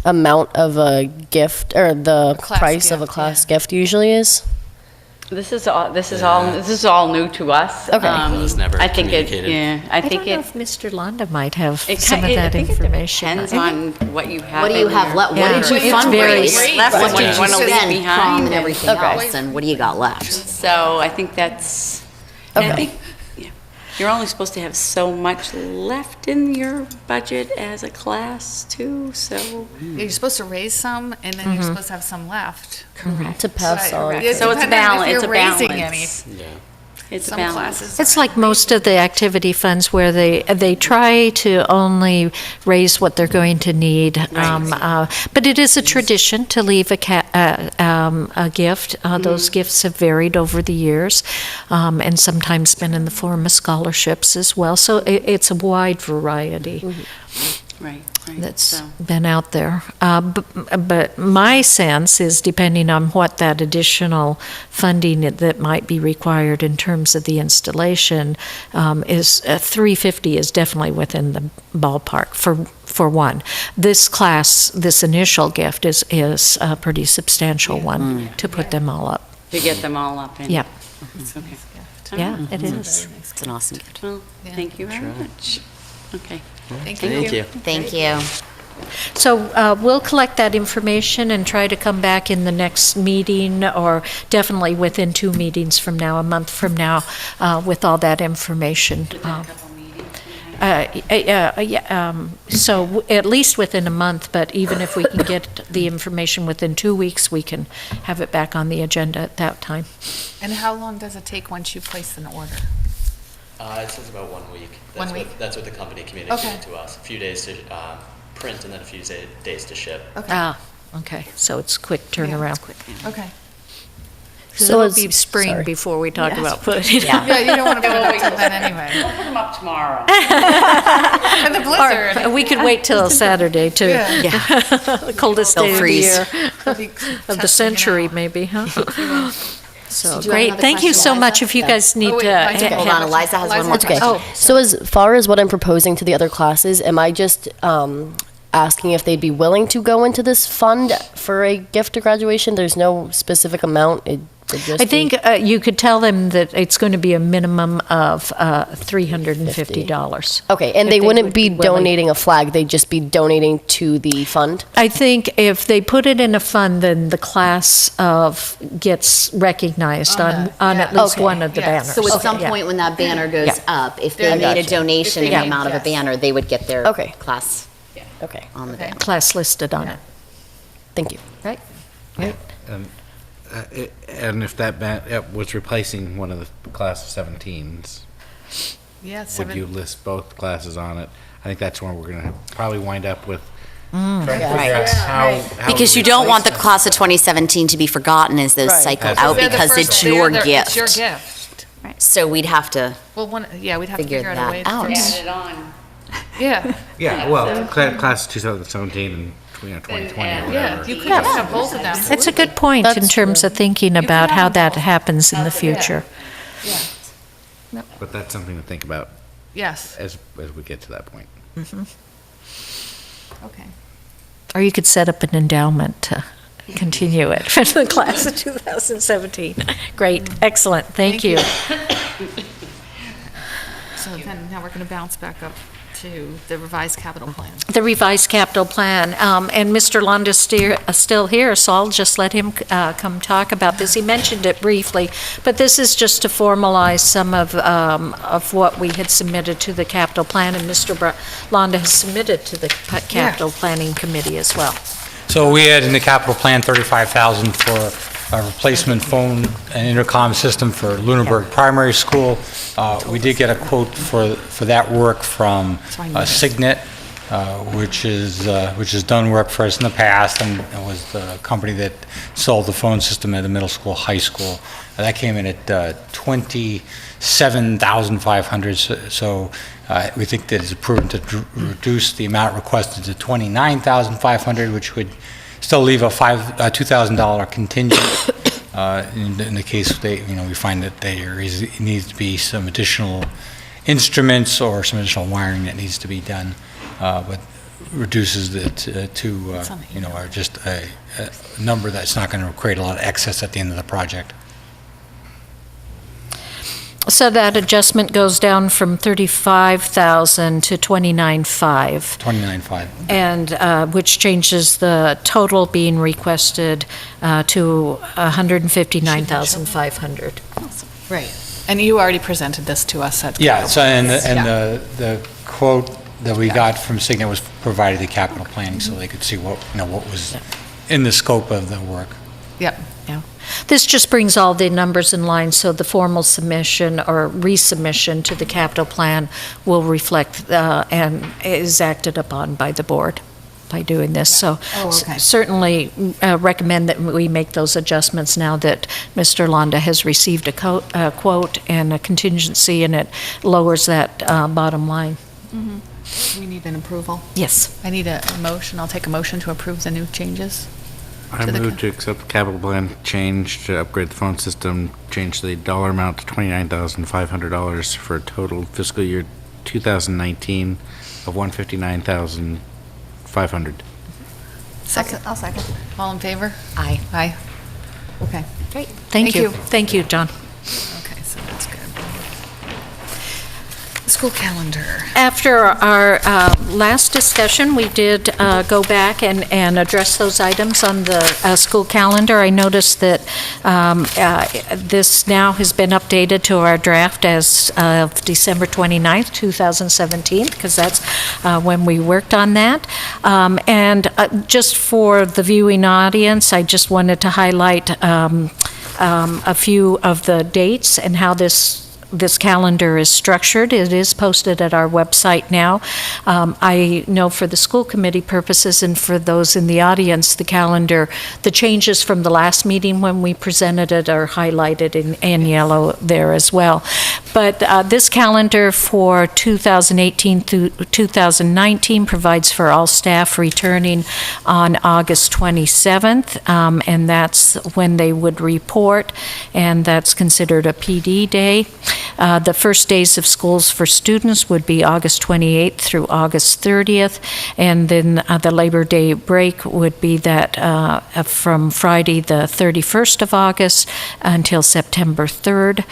amount of a gift or the Class price of a gift, class gift usually is? This is all new to us. Okay. It was never I think communicated. I I don't think know it. if Mr. Londa might have It some of that information. Depends on what you have. What do you in have your- left? Yeah. What did you It's very fundraise? left, What what did you wanna leave spend behind, prom and and- everything Okay. else, and what do you got left? So I think that's. And I Okay. think you're only supposed to have so much left in your budget as a class too. So. You're supposed to raise some, and then you're supposed to have some left. To pass on. Right. So it's a Depending on balance. if It's a you're raising balance. any. Yeah. It's a Some balance. classes. It's like most of the activity funds where they try to only raise what they're going to need. But it is a tradition to leave a gift. Those gifts have varied over the years, and sometimes been in the form of scholarships as well. So it's a wide variety. Right. That's So- been out there. But my sense is, depending on what that additional funding that might be required in terms of the installation, is $350 is definitely within the ballpark for one. This class, this initial gift is a pretty substantial one to put them all up. To get them all up. And Yep. It's okay. Yeah, it is. It's an awesome gift. Well, thank you very much. Okay. Thank Thank you. Thank you. So we'll collect that information and try to come back in the next meeting, or definitely within 2 meetings from now, a month from now, with all that information. So at least within a month, but even if we can get the information within 2 weeks, we can have it back on the agenda at that time. And how long does it take once you place an order? It says about 1 week. 1 week? That's what the company communicated Okay. to us. A few days to print and then a few days to ship. Okay. Ah, okay, so it's quick turnaround. Okay. So it'll is- be spring sorry. before we talk about putting it out. Yeah, you don't want to put it up till then anyway. Put them up tomorrow. And the blizzard. Or we could wait till Saturday, too. Yeah. The coldest They'll day of the freeze. year, They'll be of testing the it century, out. maybe, huh? So, Did you have great, another thank you question, so much. Eliza? If you Yeah. guys need Oh, wait, to. Eliza, Hold on, Eliza has one more Eliza. question. Oh, so as far as what I'm proposing to the other classes, am I just asking if they'd be willing to go into this fund for a gift to graduation? There's no specific amount. It would just I be- think you could tell them that it's going to be a minimum of $350. Okay, and if they they wouldn't would be be willing. donating a flag. They'd just be donating to the fund. I think if they put it in a fund, then the class gets recognized on at least Okay. one of the Yes. banners. So at Okay, some yeah. point when that banner goes Yeah. up, if They're they made a gotcha. donation in the Yes. amount of a banner, they would get their Okay. class Okay, on the banner. Class listed on it, thank you. right? And if that was replacing one of the class of 17s, Yeah, would you list both classes on it? I think that's where we're going to probably wind up with. Right. How Because we you don't want the replace class of 2017 to be forgotten as those Right. cycle That's out right. because it's your gift. It's your gift. So we'd have to, Well, we'd have to Figure figure out a that way out. to. Add it on. Yeah, Yeah, well, class 2017 and 2020 or Yeah, yeah, whatever. you could have both of them. That's a good point in terms of thinking about how that happens in the future. But that's something to think about Yes, as we get to that point. okay. Or you could set up an endowment to continue it for the class of 2017. Great, excellent, thank you. So then, now we're going to bounce back up to the revised capital plan. The revised capital plan, and Mr. Londa is still here, so I'll just let him come talk about this. He mentioned it briefly, but this is just to formalize some of what we had submitted to the capital plan, and Mr. Londa has submitted to the capital planning committee as well. So we had in the capital plan $35,000 for a replacement phone and intercom system for Lunenburg Primary School. We did get a quote for that work from Signet, which has done work for us in the past, and it was the company that sold the phone system at the middle school, high school. That came in at $27,500. So we think that it's prudent to reduce the amount requested to $29,500, which would still leave a $2,000 contingent in the case we find that there needs to be some additional instruments or some additional wiring that needs to be done, but reduces it to just a number that's not going to create a lot of excess at the end of the project. So that adjustment goes down from $35,000 to $29,500. $29,500. And which changes the total being requested to $159,500. Right. And you already presented this to us at. Yeah, so, and the quote that we got from Signet was provided to capital planning, so they could see what was in the scope of the work. Yep. Yeah. This just brings all the numbers in line, so the formal submission or resubmission to the capital plan will reflect and is acted upon by the board by doing this. So certainly recommend that we make those adjustments now that Mr. Londa has received a quote and a contingency, and it lowers that bottom line. We need an approval. Yes. I need a motion. I'll take a motion to approve the new changes. I To the move to accept the capital plan change to upgrade the phone system, change the dollar amount to $29,500 for a total fiscal year 2019 of $159,500. Second. I'll second. All in favor? Aye. Aye. Okay. Great. Thank you. Thank you, John. Okay, so that's good. School calendar. After our last discussion, we did go back and address those items on the school calendar. I noticed that this now has been updated to our draft as of December 29th, 2017, because that's when we worked on that. And just for the viewing audience, I just wanted to highlight a few of the dates and how this this calendar is structured. It is posted at our website now. I know for the school committee purposes and for those in the audience, the calendar, the changes from the last meeting when we presented it are highlighted in yellow there as well. But this calendar for 2018 through 2019 provides for all staff returning on August 27th, and that's when they would report, and that's considered a PD day. The first days of schools for students would be August 28th through August 30th, and then the Labor Day break would be that from Friday the 31st of August until September 3rd.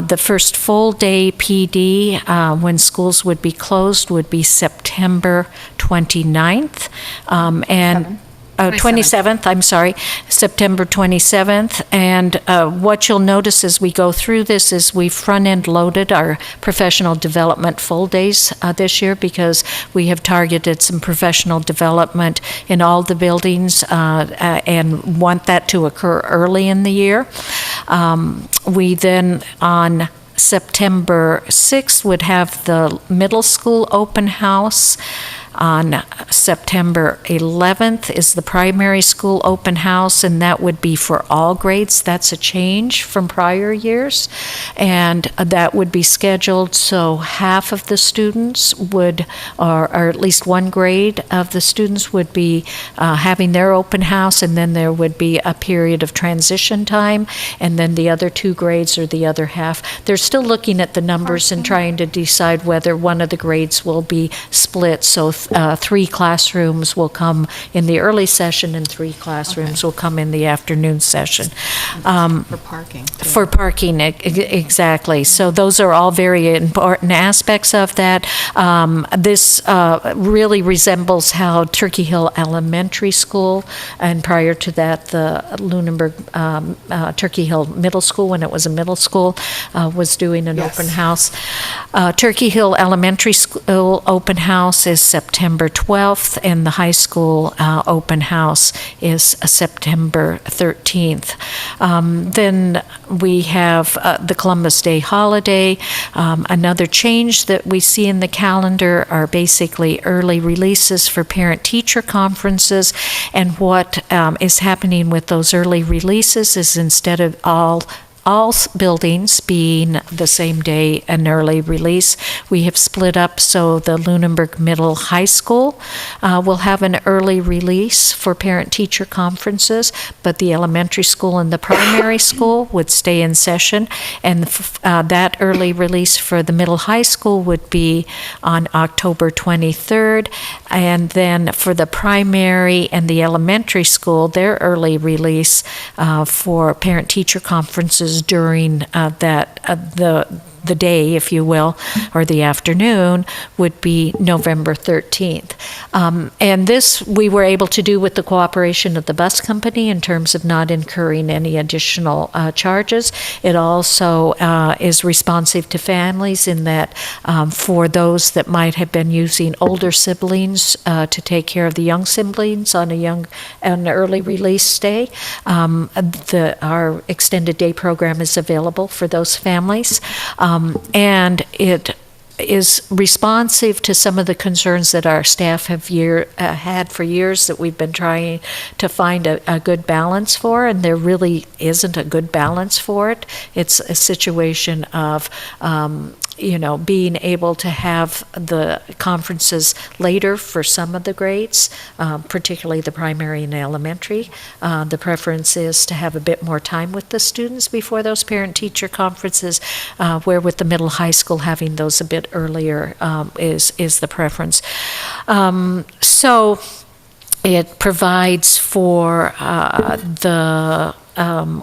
The first full day PD when schools would be closed would be September 29th. And 27th, I'm sorry, September 27th. And what you'll notice as we go through this is we front-end loaded our professional development full days this year because we have targeted some professional development in all the buildings and want that to occur early in the year. We then, on September 6th, would have the middle school open house. On September 11th is the primary school open house, and that would be for all grades. That's a change from prior years, and that would be scheduled so half of the students would, or at least one grade of the students would be having their open house, and then there would be a period of transition time, and then the other two grades or the other half. They're still looking at the numbers and trying to decide whether one of the grades will be split, so 3 classrooms will come in the early session and 3 classrooms will come in the afternoon session. For parking. For parking, exactly. So those are all very important aspects of that. This really resembles how Turkey Hill Elementary School, and prior to that, the Lunenburg Turkey Hill Middle School, when it was a middle school, was doing an open house. Turkey Hill Elementary School open house is September 12th, and the high school open house is September 13th. Then we have the Columbus Day holiday. Another change that we see in the calendar are basically early releases for parent-teacher conferences, and what is happening with those early releases is instead of all buildings being the same day an early release, we have split up so the Lunenburg Middle High School will have an early release for parent-teacher conferences, but the elementary school and the primary school would stay in session, and that early release for the middle high school would be on October 23rd, and then for the primary and the elementary school, their early release for parent-teacher conferences during the day, if you will, or the afternoon, would be November 13th. And this we were able to do with the cooperation of the bus company in terms of not incurring any additional charges. It also is responsive to families in that for those that might have been using older siblings to take care of the young siblings on an early release day, our extended day program is available for those families. And it is responsive to some of the concerns that our staff have had for years that we've been trying to find a good balance for, and there really isn't a good balance for it. It's a situation of being able to have the conferences later for some of the grades, particularly the primary and elementary. The preference is to have a bit more time with the students before those parent-teacher conferences, where with the middle high school having those a bit earlier is the preference. So it provides for the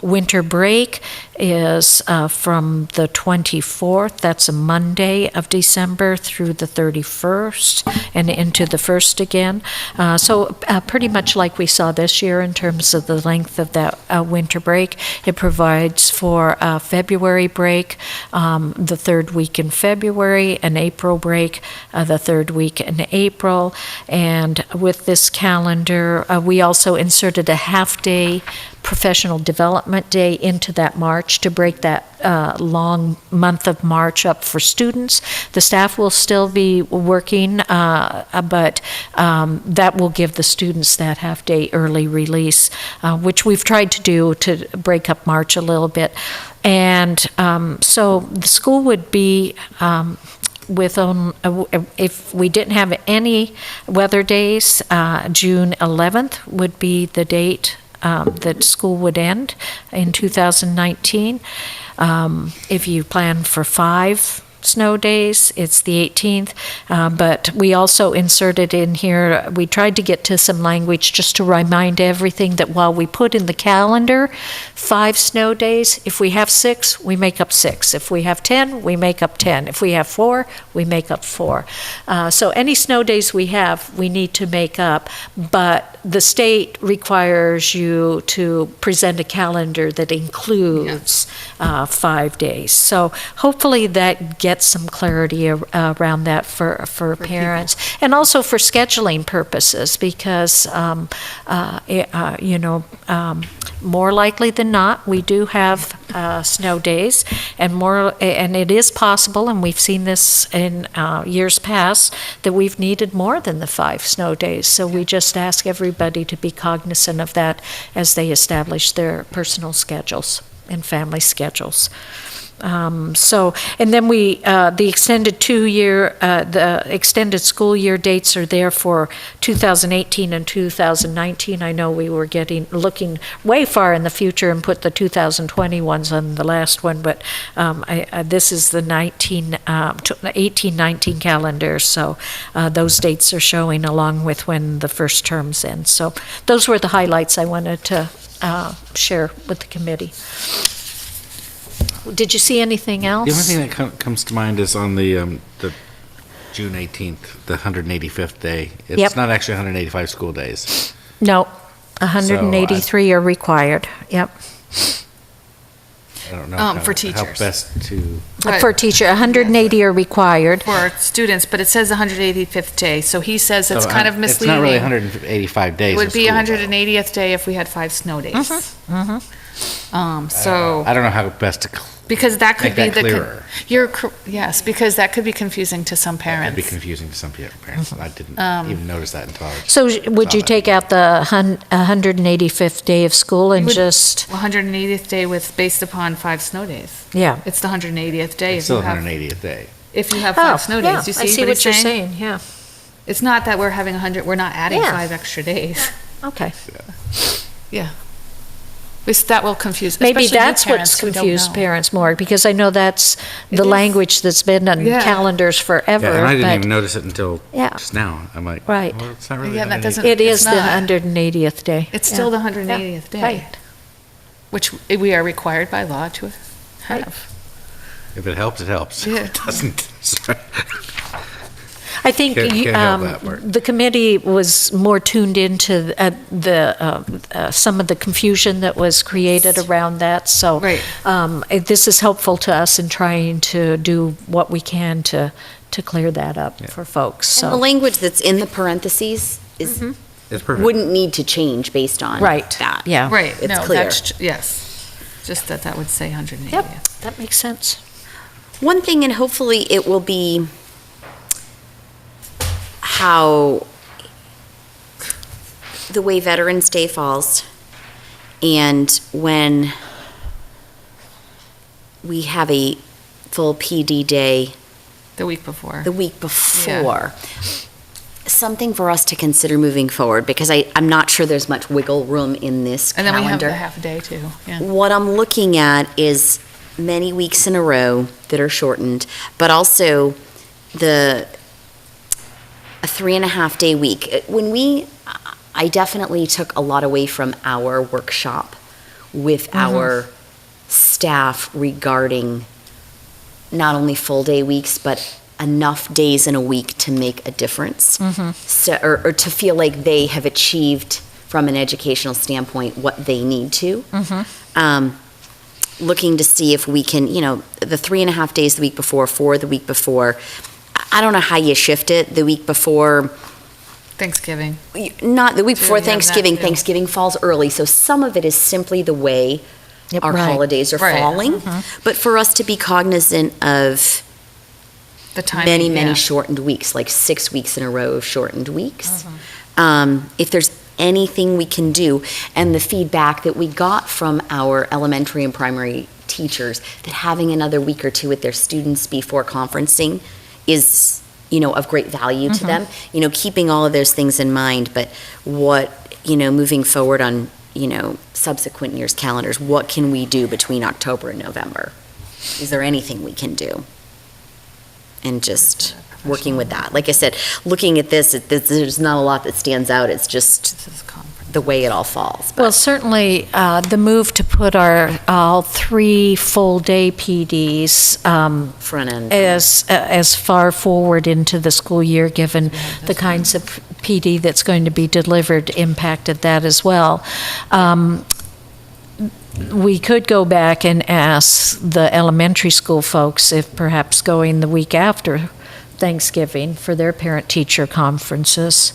winter break is from the 24th, that's a Monday of December, through the 31st and into the 1st again. So pretty much like we saw this year in terms of the length of that winter break. It provides for a February break, the 3rd week in February, an April break, the 3rd week in April. And with this calendar, we also inserted a half-day professional Development Day into that March to break that long month of March up for students. The staff will still be working, but that will give the students that half-day early release, which we've tried to do to break up March a little bit. And so the school would be if we didn't have any weather days, June 11th would be the date that school would end in 2019. If you plan for 5 snow days, it's the 18th, but we also inserted in here, we tried to get to some language just to remind everything that while we put in the calendar 5 snow days, if we have 6, we make up 6. If we have 10, we make up 10. If we have 4, we make up 4. So any snow days we have, we need to make up, but the state requires you to present a calendar that includes 5 days. So hopefully that gets some clarity around that for parents, and also for scheduling purposes, because more likely than not, we do have snow days, and it is possible, and we've seen this in years past, that we've needed more than the 5 snow days. So we just ask everybody to be cognizant of that as they establish their personal schedules and family schedules. And then the extended the extended school year dates are there for 2018 and 2019. I know we were looking way far in the future and put the 2020 ones on the last one, but this is the 18-19 calendar, so those dates are showing along with when the first terms end. So those were the highlights I wanted to share with the committee. Did you see anything else? The only thing that comes to mind is on the June 18th, the 185th day. It's not actually 185 school days. No, 183 are required. Yep. I don't know for teachers. how best to... Right. For teacher, 180 are required. For students, but it says 185th day, so he says it's kind of misleading. It's not really 185 days. It would be school, 180th day if we had 5 snow days. So I don't know how best to because that could make be that clearer. Yes, because that could be confusing to some That parents. could be confusing to some parents. I didn't even notice that until I So would you take out the 185th day of school and would- just, 180th day based upon 5 snow days. yeah. It's the 180th day. It's still 180th day. If you have 5 snow days. You see I see what what he's you're saying? saying, yeah. It's not that we're having 100, we're not adding Yeah. 5 extra days. Okay. Yeah. That will confuse, Maybe especially new that's parents what's who don't confused know. parents more, because I know that's the is. language that's been on Yeah. calendars forever. Yeah, and I didn't but even notice it until Yeah. just now. I'm like, Right. well, it's not really Yeah, that 180. doesn't- It is it's the not. 180th day. It's Yeah. still the 180th day. Right. Which we are required by law to have. If it helps, it helps. Yeah. If it doesn't, sorry. I think Can't help that part. the committee was more tuned into some of the confusion that was created around that. So Right. this is helpful to us in trying to do what we can to clear that up for folks. And the So language that's in the parentheses is, It's perfect. wouldn't need to change based on Right. that. Yeah. Right, It's no, clear. yes. Just that would say 180th. Yep, that makes sense. One thing, and hopefully it will be how the way Veterans Day falls, and when we have a full PD day The week before. the week before. Something for us to consider moving forward, because I'm not sure there's much wiggle room in this And then we have calendar. the half day too, yeah. What I'm looking at is many weeks in a row that are shortened, but also a 3.5-day week. I definitely took a lot away from our workshop with our staff regarding not only full-day weeks, but enough days in a week to make a difference. So, or to feel like they have achieved, from an educational standpoint, what they need to. Looking to see if we can, the 3.5 days the week before, 4 the week before. I don't know how you shift it. The week before, Thanksgiving. Not the week So before you have that, Thanksgiving. too. Thanksgiving falls early, so some of it is simply the way Yep, our right. holidays are Right. falling. But for us to be cognizant of The timing, many, many yeah. shortened weeks, like 6 weeks in a row of shortened weeks. If there's anything we can do, and the feedback that we got from our elementary and primary teachers, that having another week or two with their students before conferencing is, of great value to them. Keeping all of those things in mind, but what, moving forward on, subsequent years' calendars, what can we do between October and November? Is there anything we can do? And just working with that. Like I said, looking at this, there's not a lot that stands out. It's just the way it all falls. Well, certainly, the move to put all 3 full-day PDs Front end. as far forward into the school year, given the kinds of PD that's going to be delivered, impacted that as well. We could go back and ask the elementary school folks if perhaps going the week after Thanksgiving for their parent-teacher conferences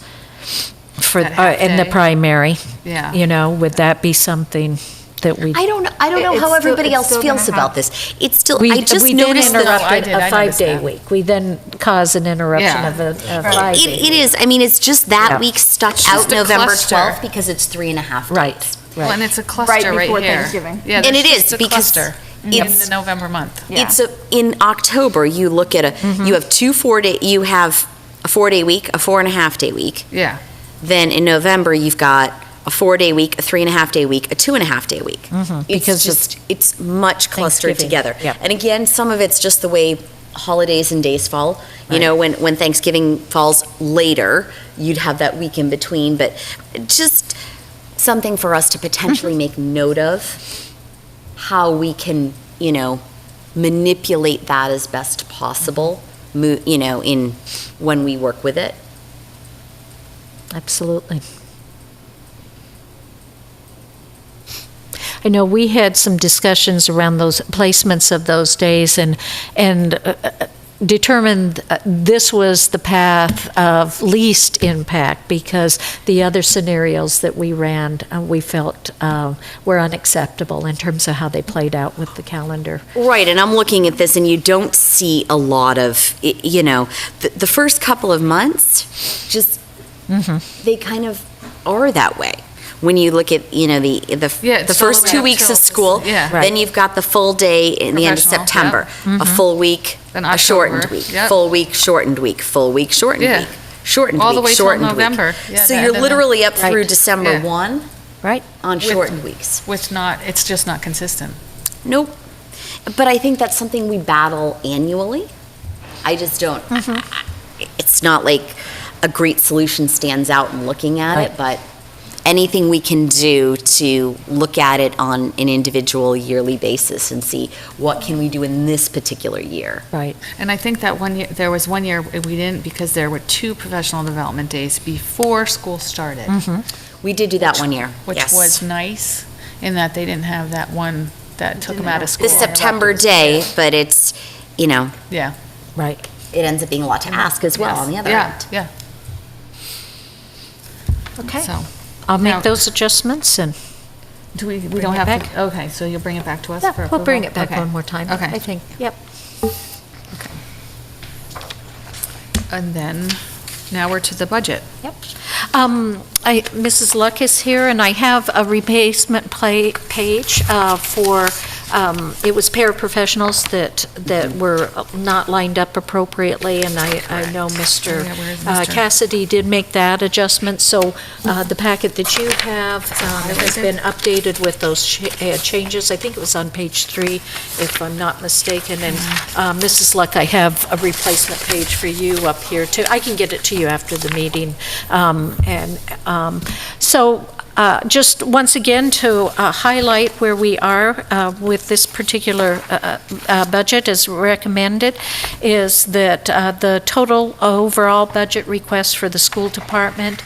for That half in the day. primary. Yeah. Would that be something that we? I don't know It's how still- everybody it's else still feels gonna about this. It's still, We I just then noticed that. I interrupted did, I a noticed 5-day that. week. We then cause an interruption Yeah. of a It 5-day. it is, it's just that Yeah. week stuck It's out just a November cluster. 12th because it's 3.5 days. Right, Well, and right. it's a cluster right before here. Thanksgiving. Yeah, And there's it is, just a because cluster in it's- the November month. Yeah. In October, you look at you have you have a 4-day week, a 4.5-day week. Yeah. Then in November, you've got a 4-day week, a 3.5-day week, a 2.5-day week. because of It's much clustered Thanksgiving. together. Yeah. And again, some of it's just the way holidays and days fall. When Thanksgiving falls later, you'd have that week in between, but just something for us to potentially make note of, how we can, manipulate that as best possible, in when we work with it. Absolutely. I know we had some discussions around those placements of those days and determined this was the path of least impact because the other scenarios that we ran, we felt were unacceptable in terms of how they played out with the calendar. Right, and I'm looking at this, and you don't see a lot of, the first couple of months, just, they kind of are that way. When you look at, Yeah, the it's all first the way 2 up weeks till- of school, yeah. then you've got the full day in the end of Professional, September, a full week, Then a shortened October, week, yep. full week, shortened week, full week, shortened Yeah. week, shortened All week, the way till shortened week. November. Yeah, So the you're end of literally up through Right. December Yeah. 1 Right? on With- shortened weeks. It's just not consistent. Nope. But I think that's something we battle annually. I just don't, it's not like a great solution stands out in looking at it, but anything we can do to look at it on an individual yearly basis and see what can we do in this particular year. Right. And I think that there was one year we didn't because there were 2 professional development days before school started, We did do that one year. which yes. was nice in that they didn't have that one that took them out of school. The September day, but it's, Yeah. Right. it ends up being a lot to ask as well on the other Yeah, end. yeah. Okay. So, I'll Now- make those adjustments and, do we Bring don't it have back? to, okay, so you'll bring it back to us yeah, for we'll approval? bring it back Okay. one more time. Okay. I think, yep. And then, now we're to the budget. Yep. Mrs. Luck is here, and I have a replacement page for, it was paraprofessionals that were not lined up appropriately, and I know Mr. Yeah, where's Mr.? Cassidy did make that adjustment, so the packet that you have has been updated with those changes. I think it was on page 3, if I'm not mistaken, and Mrs. Luck, I have a replacement page for you up here, too. I can get it to you after the meeting. So just once again to highlight where we are with this particular budget as recommended is that the total overall budget request for the school department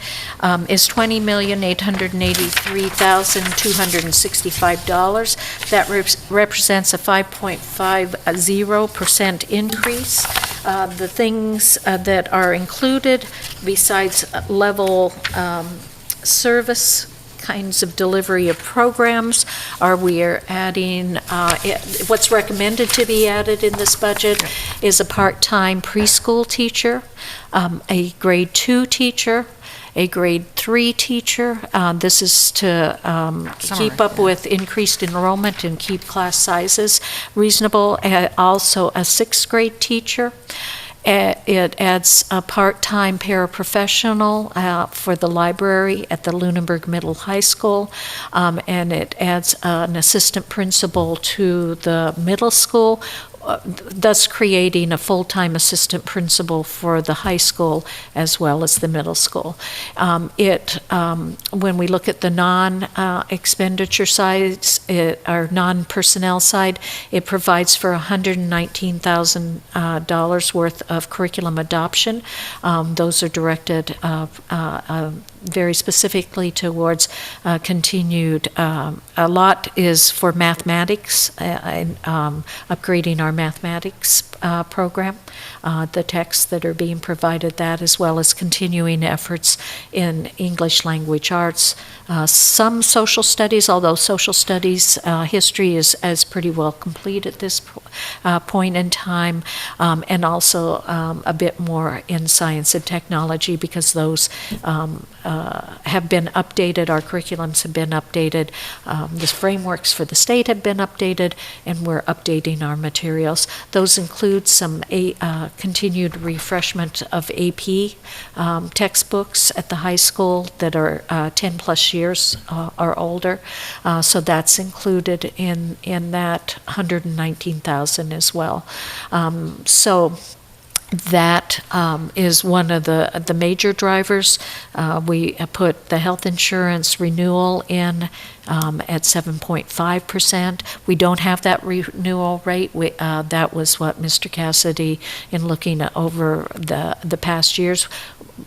is $20,883,265. That represents a 5.50% increase. The things that are included besides level service kinds of delivery of programs we are adding, what's recommended to be added in this budget is a part-time preschool teacher, a grade 2 teacher, a grade 3 teacher. This is to keep up with increased enrollment and keep class sizes reasonable. Also a 6th grade teacher. It adds a part-time paraprofessional for the library at the Lunenburg Middle High School, and it adds an assistant principal to the middle school, thus creating a full-time assistant principal for the high school as well as the middle school. When we look at the non-expenditure sides, our non-personnel side, it provides for $119,000 worth of curriculum adoption. Those are directed very specifically towards continued, a lot is for mathematics, and upgrading our mathematics program, the texts that are being provided, that as well as continuing efforts in English language arts. Some social studies, although social studies history is pretty well complete at this point in time, and also a bit more in science and technology, because those have been updated, our curriculums have been updated, the frameworks for the state have been updated, and we're updating our materials. Those include some continued refreshment of AP textbooks at the high school that are 10 plus years or older. So that's included in that 119,000 as well. So that is one of the major drivers. We put the health insurance renewal in at 7.5%. We don't have that renewal rate. That was what Mr. Cassidy, in looking over the past years,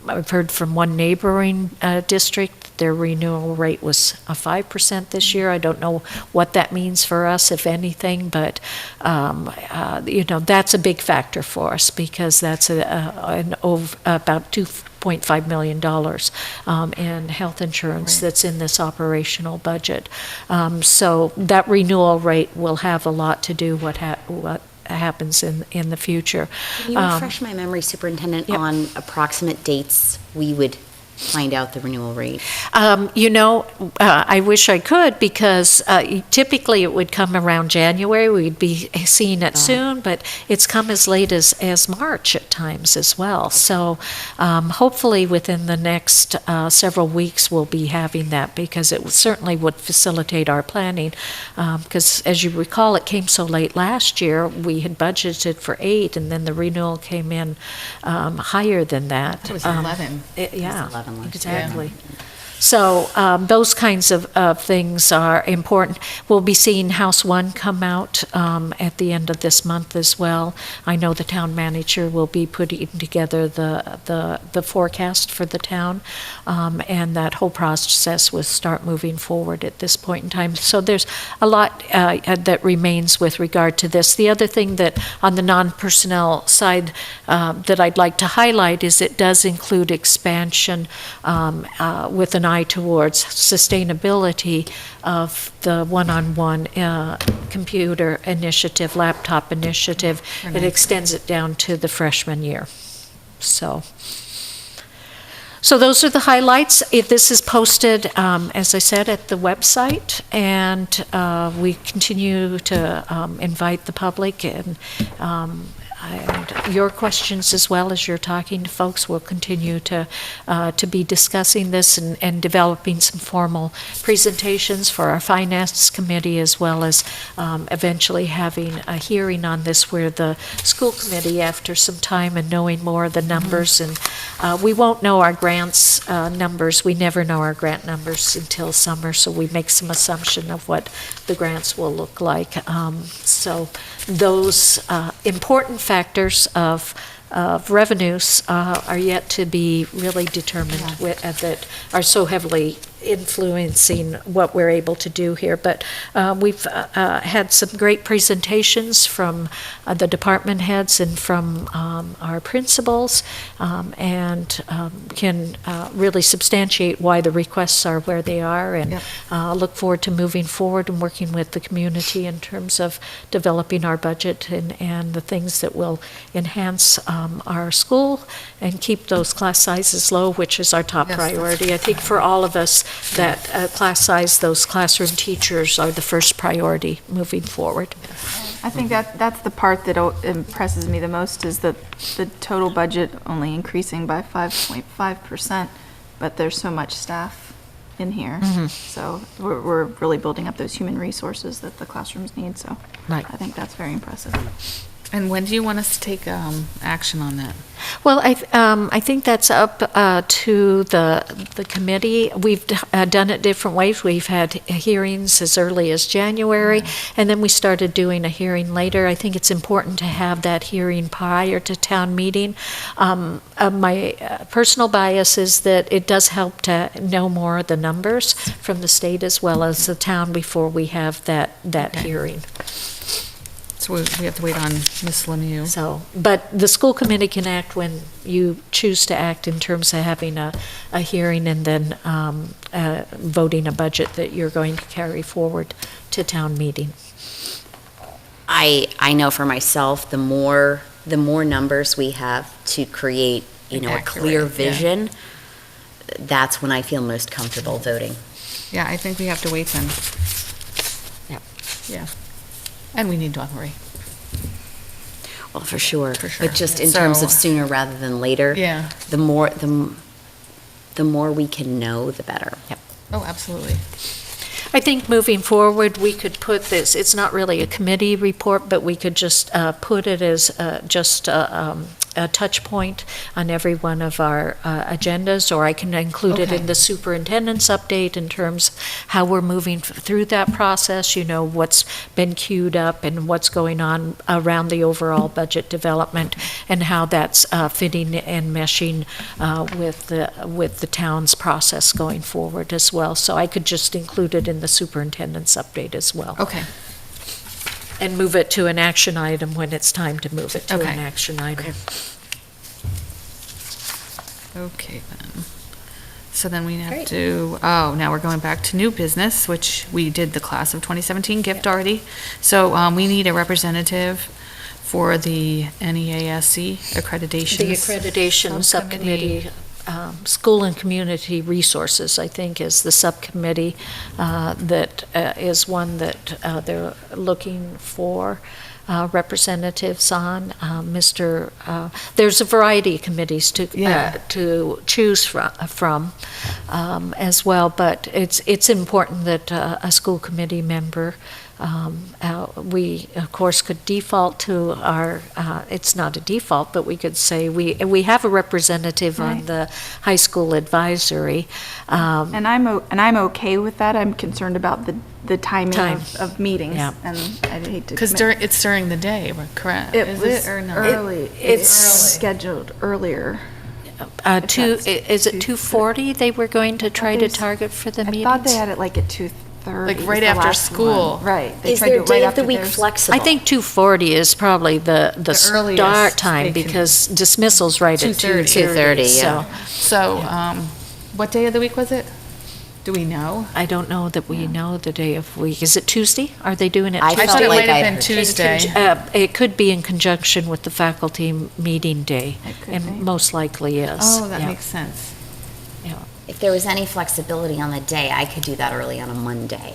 I've heard from one neighboring district, their renewal rate was 5% this year. I don't know what that means for us, if anything, but that's a big factor for us, because that's about $2.5 million in health insurance that's in this operational budget. So that renewal rate will have a lot to do what happens in the future. Can you refresh my memory, Superintendent, on approximate dates we would find out the renewal rate? I wish I could, because typically it would come around January. We'd be seeing it soon, but it's come as late as March at times as well. So hopefully within the next several weeks we'll be having that, because it certainly would facilitate our planning. Because as you recall, it came so late last year. We had budgeted for 8, and then the renewal came in higher than that. It was 11. Yeah. 11 last Exactly. So those kinds of things are important. We'll be seeing House 1 come out at the end of this month as well. I know the town manager will be putting together the forecast for the town, and that whole process will start moving forward at this point in time. So there's a lot that remains with regard to this. The other thing that on the non-personnel side that I'd like to highlight is it does include expansion with an eye towards sustainability of the one-on-one computer initiative, laptop initiative. It extends it down to the freshman year. So those are the highlights. This is posted, as I said, at the website, and we continue to invite the public and your questions, as well as you're talking to folks. We'll continue to be discussing this and developing some formal presentations for our finance committee, as well as eventually having a hearing on this where the school committee, after some time and knowing more of the numbers, and we won't know our grants numbers. We never know our grant numbers until summer, so we make some assumption of what the grants will look like. So those important factors of revenues are yet to be really determined, that are so heavily influencing what we're able to do here. But we've had some great presentations from the department heads and from our principals, and can really substantiate why the requests are where they are, and look forward to moving forward and working with the community in terms of developing our budget and the things that will enhance our school and keep those class sizes low, which is our top priority. I think for all of us, that class size, those classroom teachers are the first priority moving forward. I think that's the part that impresses me the most, is that the total budget only increasing by 5.5%, but there's so much staff in here. So we're really building up those human resources that the classrooms need, so Right. I think that's very impressive. And when do you want us to take action on that? Well, I think that's up to the committee. We've done it different ways. We've had hearings as early as January, and then we started doing a hearing later. I think it's important to have that hearing prior to town meeting. My personal bias is that it does help to know more of the numbers from the state as well as the town before we have that hearing. So we have to wait on Ms. Lemieux. So, but the school committee can act when you choose to act in terms of having a hearing and then voting a budget that you're going to carry forward to town meeting. I know for myself, the more numbers we have to create, a clear vision, that's when I feel most comfortable voting. Yeah, I think we have to wait then. Yeah. And we need Marie. Well, for sure. For sure. But just in terms of So- sooner rather than later. Yeah. The more we can know, the better. Yep. Oh, absolutely. I think moving forward, we could put this, it's not really a committee report, but we could just put it as just a touch point on every one of our agendas, or I can include it in the superintendent's update in terms how we're moving through that process, what's been queued up and what's going on around the overall budget development and how that's fitting and meshing with the town's process going forward as well. So I could just include it in the superintendent's update as well. Okay. And move it to an action item when it's time to move it to Okay. an action item. Okay, then. So then we have now we're going back to new business, which we did the class of 2017 gift already. So we need a representative for the NEASC accreditation. The accreditation subcommittee, school and community resources, I think, is the subcommittee that is one that they're looking for representatives on. There's a variety of committees to choose from as well, but it's important that a school committee member, we of course could default to our, it's not a default, but we could say we have a representative on the high school advisory. And I'm okay with that. I'm concerned about the timing of meetings, Yeah. and I'd hate to. Because commit. it's during the day, correct? It Is was it or no? early. It's scheduled earlier. Is it 2:40 they were going to try to they- target for the meetings? I thought they had it like at 2:30. Like right after school. Right. They Is tried to their do it right day of the after week theirs. flexible? I think 2:40 is probably the earliest start time they can- because dismissal's right at 2:30. 2:30. 2:30, yeah. So, what day of the week was it? Do we know? I don't know that we know the day of week. Is it Tuesday? Are they doing it I Tuesday? I felt thought it like might I have been heard- Tuesday. It could be in conjunction with the faculty meeting day, It could and be. most likely is. Oh, that Yeah. makes sense. If there was any flexibility on the day, I could do that early on a Monday.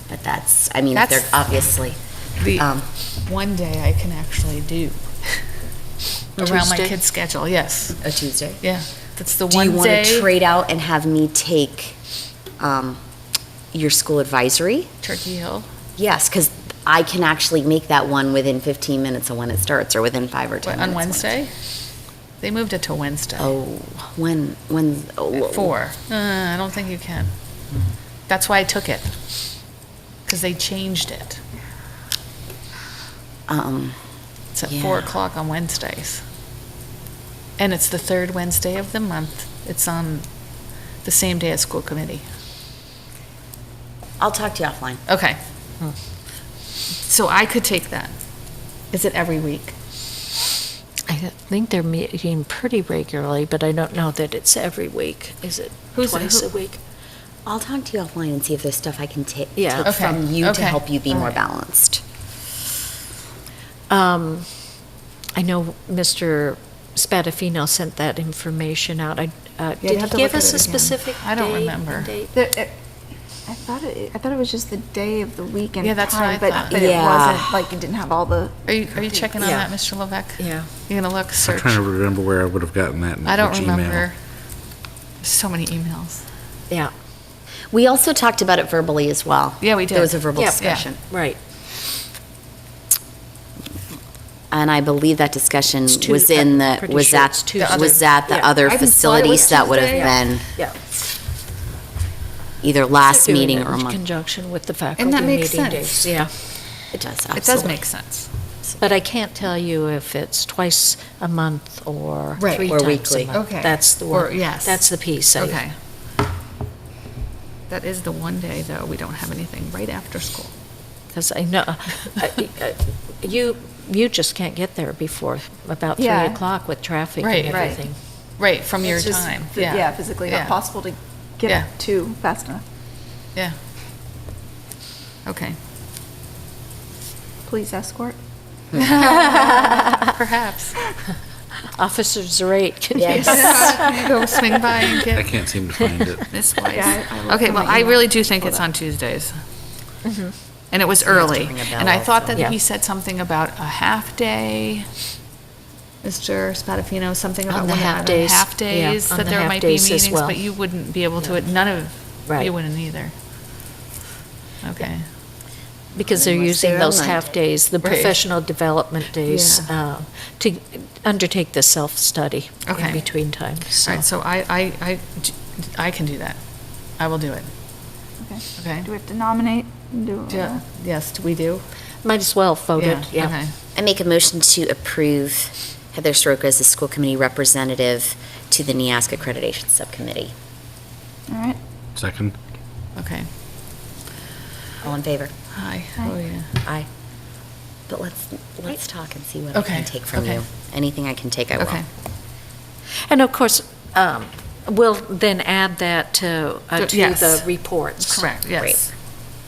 But that's, if That's- they're obviously, The um, one day I can actually do around my Tuesday? kid's schedule, yes. a Tuesday. Yeah, that's the Do you one want to day. trade out and have me take your school advisory? Turkey Hill. Yes, because I can actually make that one within 15 minutes of when it starts, or within 5 or 10 What, minutes. on when it Wednesday? They moved it to Wednesday. Oh, when, At 4. I don't think you can. That's why I took it. Because they changed it. It's at 4 Yeah. o'clock on Wednesdays. And it's the third Wednesday of the month. It's on the same day as school committee. I'll talk to you offline. Okay. So I could take that. Is it every week? I think they're meeting pretty regularly, but I don't know that it's every week. Is it twice a week? I'll talk to you offline and see if there's stuff I can take Yeah. Okay, from you to okay. help you be All more right. balanced. I know Mr. Spadafino sent that information out. you Did he have to give look at us it a again. specific I don't day remember. and date? I thought it was just the day of the week and Yeah, that's what time, I but, thought. but Yeah. it wasn't, like, it didn't have all the, Are you checking on Yeah. that, Mr. Levesque? Yeah. You're gonna look, I'm search? trying to remember where I would have gotten that. I don't which email. remember. So many emails. Yeah, We also talked about it verbally as well. Yeah, we did. There was a verbal Yeah. discussion. right. And I believe that discussion It's two- was in I'm the, pretty was sure at, it's Tuesday. was at the Yeah. other I even thought it was facilities that would have Tuesday. been Yeah. either last They're doing meeting it or a in month. conjunction with the faculty And that meeting makes sense. days. Yeah, It does, It does absolutely. make sense. but I can't tell you if it's twice a month or Right. three Or times weekly. a month. Okay. That's the Or- one. yes. That's the piece. Okay. That is the one day, though, we don't have anything right after school. Because I know, you just can't get there before about 3 Yeah. o'clock with traffic Right. and Right. everything. Right, from your it's just, time. yeah, physically Yeah. not possible to get Yeah. to fast enough. Yeah. Okay. Police escort? Perhaps. Officers are eight. Can you- Yes. Go swing by and I get can't seem to find it. this place. Yeah, I looked Okay, on well, my I email. really do think it's on Tuesdays. And it was early. ring a bell And I thought that also. he said something about a half-day, Mr. Spadafino, something about On the one of half the days. half-days, Yeah, on that the there half might be days as meetings, well. but you wouldn't be able to, none of, Right. you wouldn't either. Okay. Because they're Unless using they're those on half-days, the Right. professional development days, Yeah. to undertake the self-study Okay. in between times. All right, so I can do that. I will do it. Okay. Okay? Do we have to nominate? Yeah. Yes, do we do? Might as well vote it, yeah. Okay. I make a motion to approve Heather Soroka as the school committee representative to the NEASC Accreditation Subcommittee. All right. Second? Okay. All in favor? Hi. Aye. Oh, yeah. Aye. But let's talk and see what Okay, I can take from okay. you. Anything I can take, I will. Okay. And of course, we'll then add that to Yes. the reports. Correct, yes.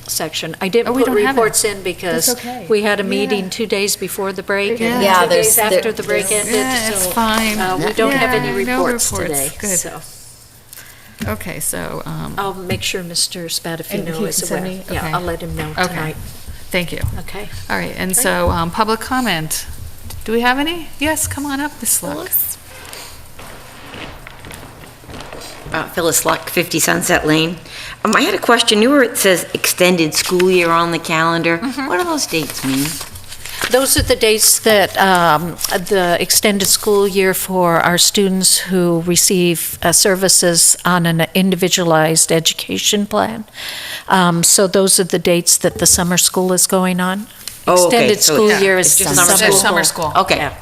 Section. I didn't Oh, we put don't have it. reports in because That's okay. we had a Yeah. meeting 2 days before the break and Yeah, 2 days there's- after the break ended. Yeah, it's so, fine. We don't have any Yeah, no reports reports. today. Good. So Okay, so, I'll make sure Mr. And Spadafino he is can send aware. me? Okay. Yeah, I'll let him know Okay. tonight. thank you. Okay. All right, and so, public comment. Do we have any? Yes, come on up, Ms. Luck. Phyllis Luck, 50 Sunset Lane. I had a question. You were, it says extended school year on the calendar. What do those dates mean? Those are the dates that the extended school year for our students who receive services on an individualized education plan. So those are the dates that the summer school is going on. Oh, okay, Extended so school it's- year it's is just the summer summer school. Summer school. Okay. Yeah.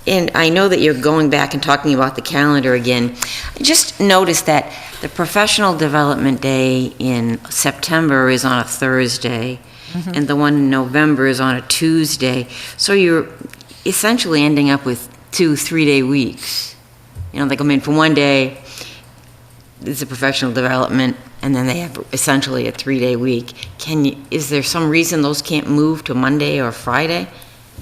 And I know that you're going back and talking about the calendar again. I just noticed that the professional development day in September is on a Thursday, and the one in November is on a Tuesday. So you're essentially ending up with 2 3-day weeks. You know, they come in for one day, it's a professional development, and then they have essentially a 3-day week. Is there some reason those can't move to Monday or Friday?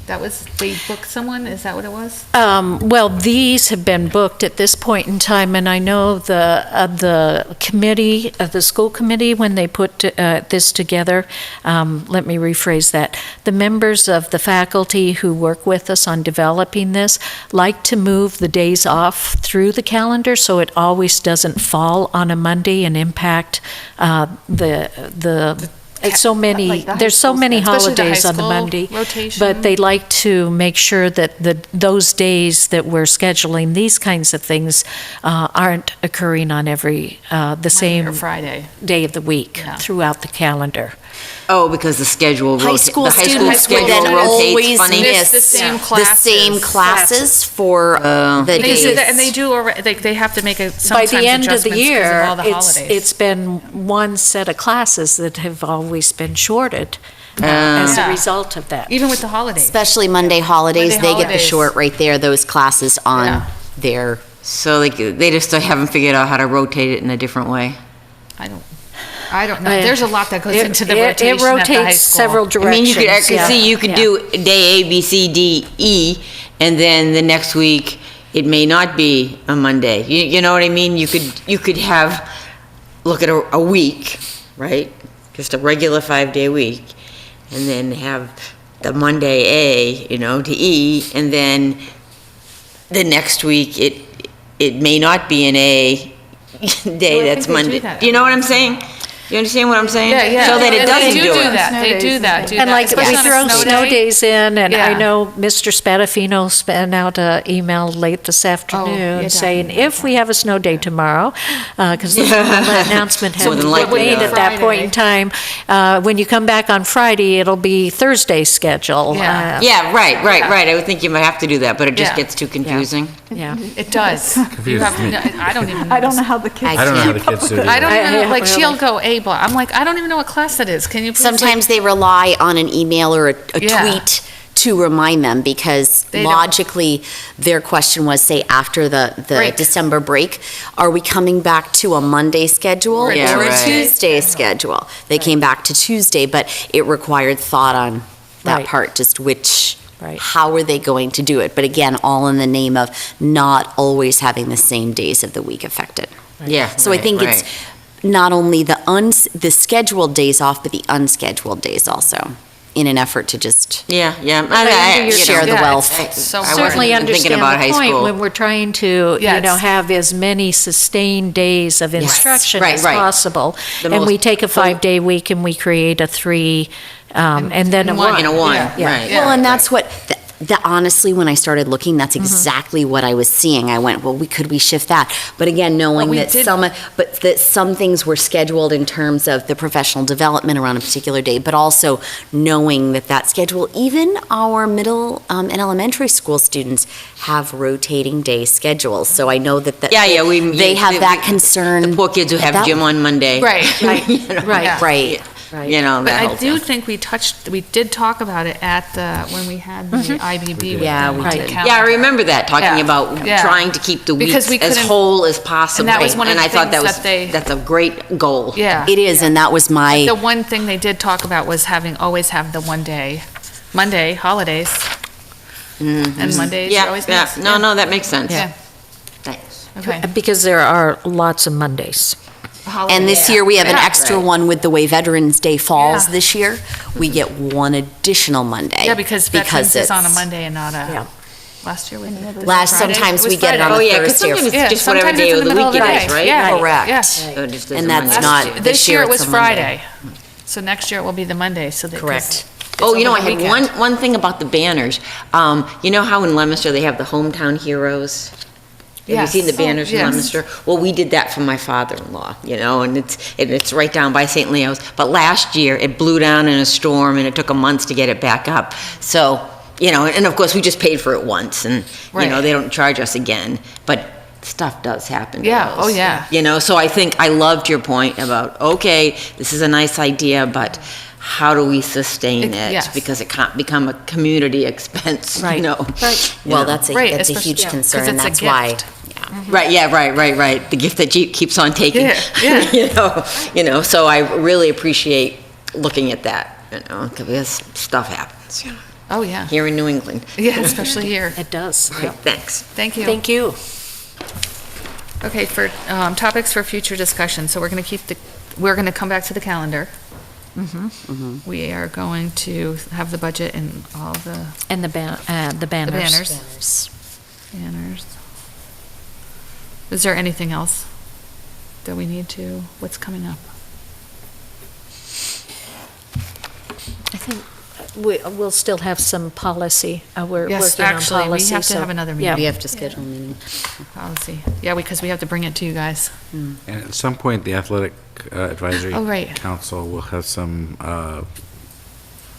That was, they booked someone, is that what it was? Well, these have been booked at this point in time, and I know the committee, the school committee, when they put this together, let me rephrase that, the members of the faculty who work with us on developing this like to move the days off through the calendar so it always doesn't fall on a Monday and impact it's so many, like the high there's so school many schedule. Especially the high holidays on the school Monday. rotation. But they like to make sure that those days that we're scheduling these kinds of things aren't occurring on every, the Monday same or Friday. day of the week Yeah. throughout the calendar. Oh, because the schedule High school the high school students would schedule then rotates always funny. miss the same the classes. same classes for the They days. do that, and they do, they have to make By sometimes the end of the adjustments because year, of all the it's holidays. been one set of classes that have always been shorted as a Yeah. result of that. Even with the holidays. Especially Monday holidays, Monday they get the holidays. short right there, those classes Yeah. on their, So they just haven't figured out how to rotate it in a different way. I don't know. Yeah. There's a lot that goes It- into the it- rotation it at the high rotates school. several I directions. mean, you could actually yeah. see, you could Yeah. do day A, B, C, D, E, and then the next week, it may not be a Monday. You know what I mean? You could have, look at a week, right? Just a regular 5-day week, and then have the Monday A, to E, and then the next week, it may not be an A day, Well, I that's think they do Monday. that. Do you know what I'm saying? You understand what I'm saying? Yeah, yeah. So that it And doesn't they do it. that. They do that. And like, we especially on a throw snow day. days in, and I Yeah. know Mr. Spadafino sent out an email late this afternoon yeah, saying, if we have a snow day tomorrow, because the announcement More had than been likely made not. at that point in time, when you come back on Friday, it'll be Thursday's schedule. Yeah. Yeah, right. I would think you might have to do that, but it just Yeah. gets too confusing. Yeah. It does. You have, I don't even know. I don't know how the kids. I don't know how the kids do it. I don't even know, like, really. she'll go A block. I'm like, I don't even know what class that is. Can you please? sometimes they rely on an email or a Yeah. tweet to remind them, because They don't- logically, their question was, say, after the Break. December break, are we coming back to a Monday schedule Yeah, or a right. Tuesday schedule? They came back to Tuesday, but it required thought on that Right. part, just Right. how are they going to do it? But again, all in the name of not always having the same days of the week affected. Yeah. So I think it's not only the scheduled days off, but the unscheduled days also, in an effort to just Yeah. share the Yeah, wealth. it's so I Certainly wasn't thinking understand about the high point school. when we're trying to, Yes. have as many sustained days of instruction Right, as right. possible. The And most- we take a 5-day week and we create a 3, and then a one. 1. In a one, Yeah. right. Well, and that's what, honestly, when I started looking, that's exactly what I was seeing. I went, well, could we shift that? But again, knowing we that did- some things were scheduled in terms of the professional development around a particular day, but also knowing that schedule, even our middle and elementary school students have rotating day schedules. So I know that they have that concern. The poor kids who have that- gym on Monday. Right. Right. Yeah. Right. That But I whole do thing. think we did talk about it at when we had the IBB. with Yeah, the we did. calendar. Yeah, I remember that, talking Yeah. about Yeah. trying to keep the Because weeks we as couldn't- whole as possible. And that was one of the I thought things that they- that's a great goal. Yeah. It is, and that was my. The one thing they did talk about was always have the one day, Monday, holidays. And Mondays, you always Yeah, miss. no, that makes sense. Yeah, Thanks. okay. Because there are lots of Mondays. And this year, we have an Yeah. extra one with the way Veterans Day falls Yeah. this year. We get one additional Monday. Yeah, because Veterans is on a it's- Monday and not a, Yeah. last year we did. Sometimes It was we get it on Friday. a Oh, yeah, 'cause Thursday. or sometimes Friday. it's just whatever sometimes day it's of in the the middle of week the it day. is, right? Yeah. Correct. Yeah. So it just And doesn't that's matter. not, This year it was it's a Monday. Friday. So next year it will be the Monday, so that. 'cause Correct. it's Oh, over I the had weekend. one thing about the banners. You know how in Leominster they have the hometown heroes? Have you Yes. seen the banners in Yes. Leominster? Well, we did that for my father-in-law, and it's right down by St. Leo's. But last year, it blew down in a storm, and it took a month to get it back up. So, and of course, we just paid for it once, and, Right. they don't charge us again. But stuff does happen to Yeah, those. oh, yeah. So I think I loved your point about, okay, this is a nice idea, but how do we sustain it? Yes. Because it can't become a community expense, Right. Well, Yeah. that's Right, a especially- huge yeah, 'cause concern, it's a that's why. gift. Right, yeah, right. The gift that keeps on taking. Yeah. So I really appreciate looking at that, because stuff happens, Oh, yeah. here in New England. Yeah, especially here. It does. Right, thanks. Thank you. Thank you. Okay, for topics for future discussion, so we're going to come back to the calendar. We are going to have the budget and all the And the banners. banners. Banners. Is there anything else that we need to, what's coming up? I think we'll still have some policy. We're Yes, working on actually, we policy. have to so- have another yeah. meeting. We have to schedule a meeting. Policy. Yeah, because we have to bring it to you guys. And at some point, the Athletic Advisory Oh, right. Council will have some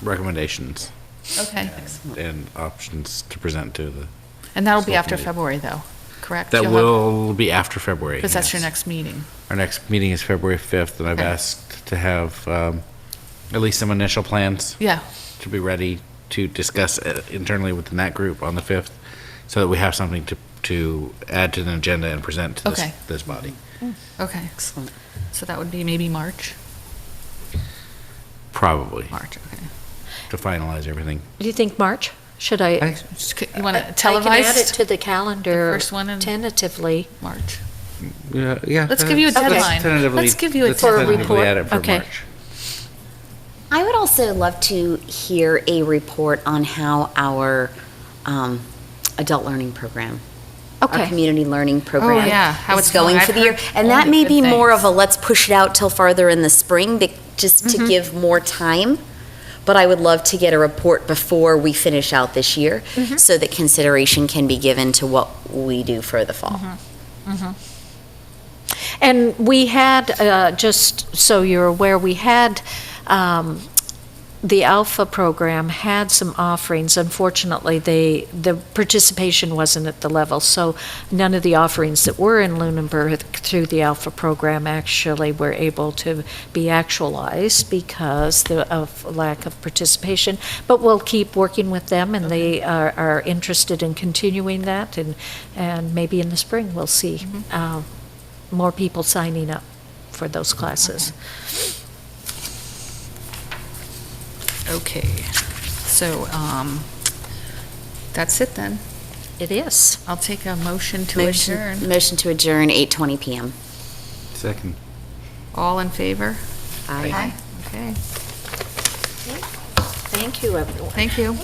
recommendations Okay. and options to present to the, And that'll be School after committee. February, though, correct? that will be after February. Because that's your yes. next meeting. Our next meeting is February 5th, and I've Okay. asked to have at least some initial plans Yeah, to be ready to discuss internally within that group on the 5th, so that we have something to add to the agenda and present to Okay. this body. okay. Excellent. So that would be maybe March? Probably, March, okay. to finalize everything. Do you think March? Should I? You want to I can add it televise to the calendar first one in- tentatively. March? Yeah. Let's give you a deadline. Tentatively- Let's give you a let's deadline. tentatively report. add it for Okay. March. I would also love to hear a report on how our adult learning program, our Okay. community learning program, yeah, how is it's going. going I've for the year. heard And that only may good be more things. of a let's push it out till farther in the spring, just to give more time. But I would love to get a report before we finish out this year, so that consideration can be given to what we do for the fall. And we had, just so you're aware, we had, the Alpha program had some offerings. Unfortunately, the participation wasn't at the level, so none of the offerings that were in Lunenburg through the Alpha program actually were able to be actualized because of lack of participation. But we'll keep working with them, and they are interested in continuing that, and maybe in the spring, we'll see more people signing up for those classes. Okay, so, that's it then. It is. I'll take a motion to adjourn. Motion to adjourn, 8:20 PM. Second. All in favor? Aye. Okay, Thank you, everyone. thank you.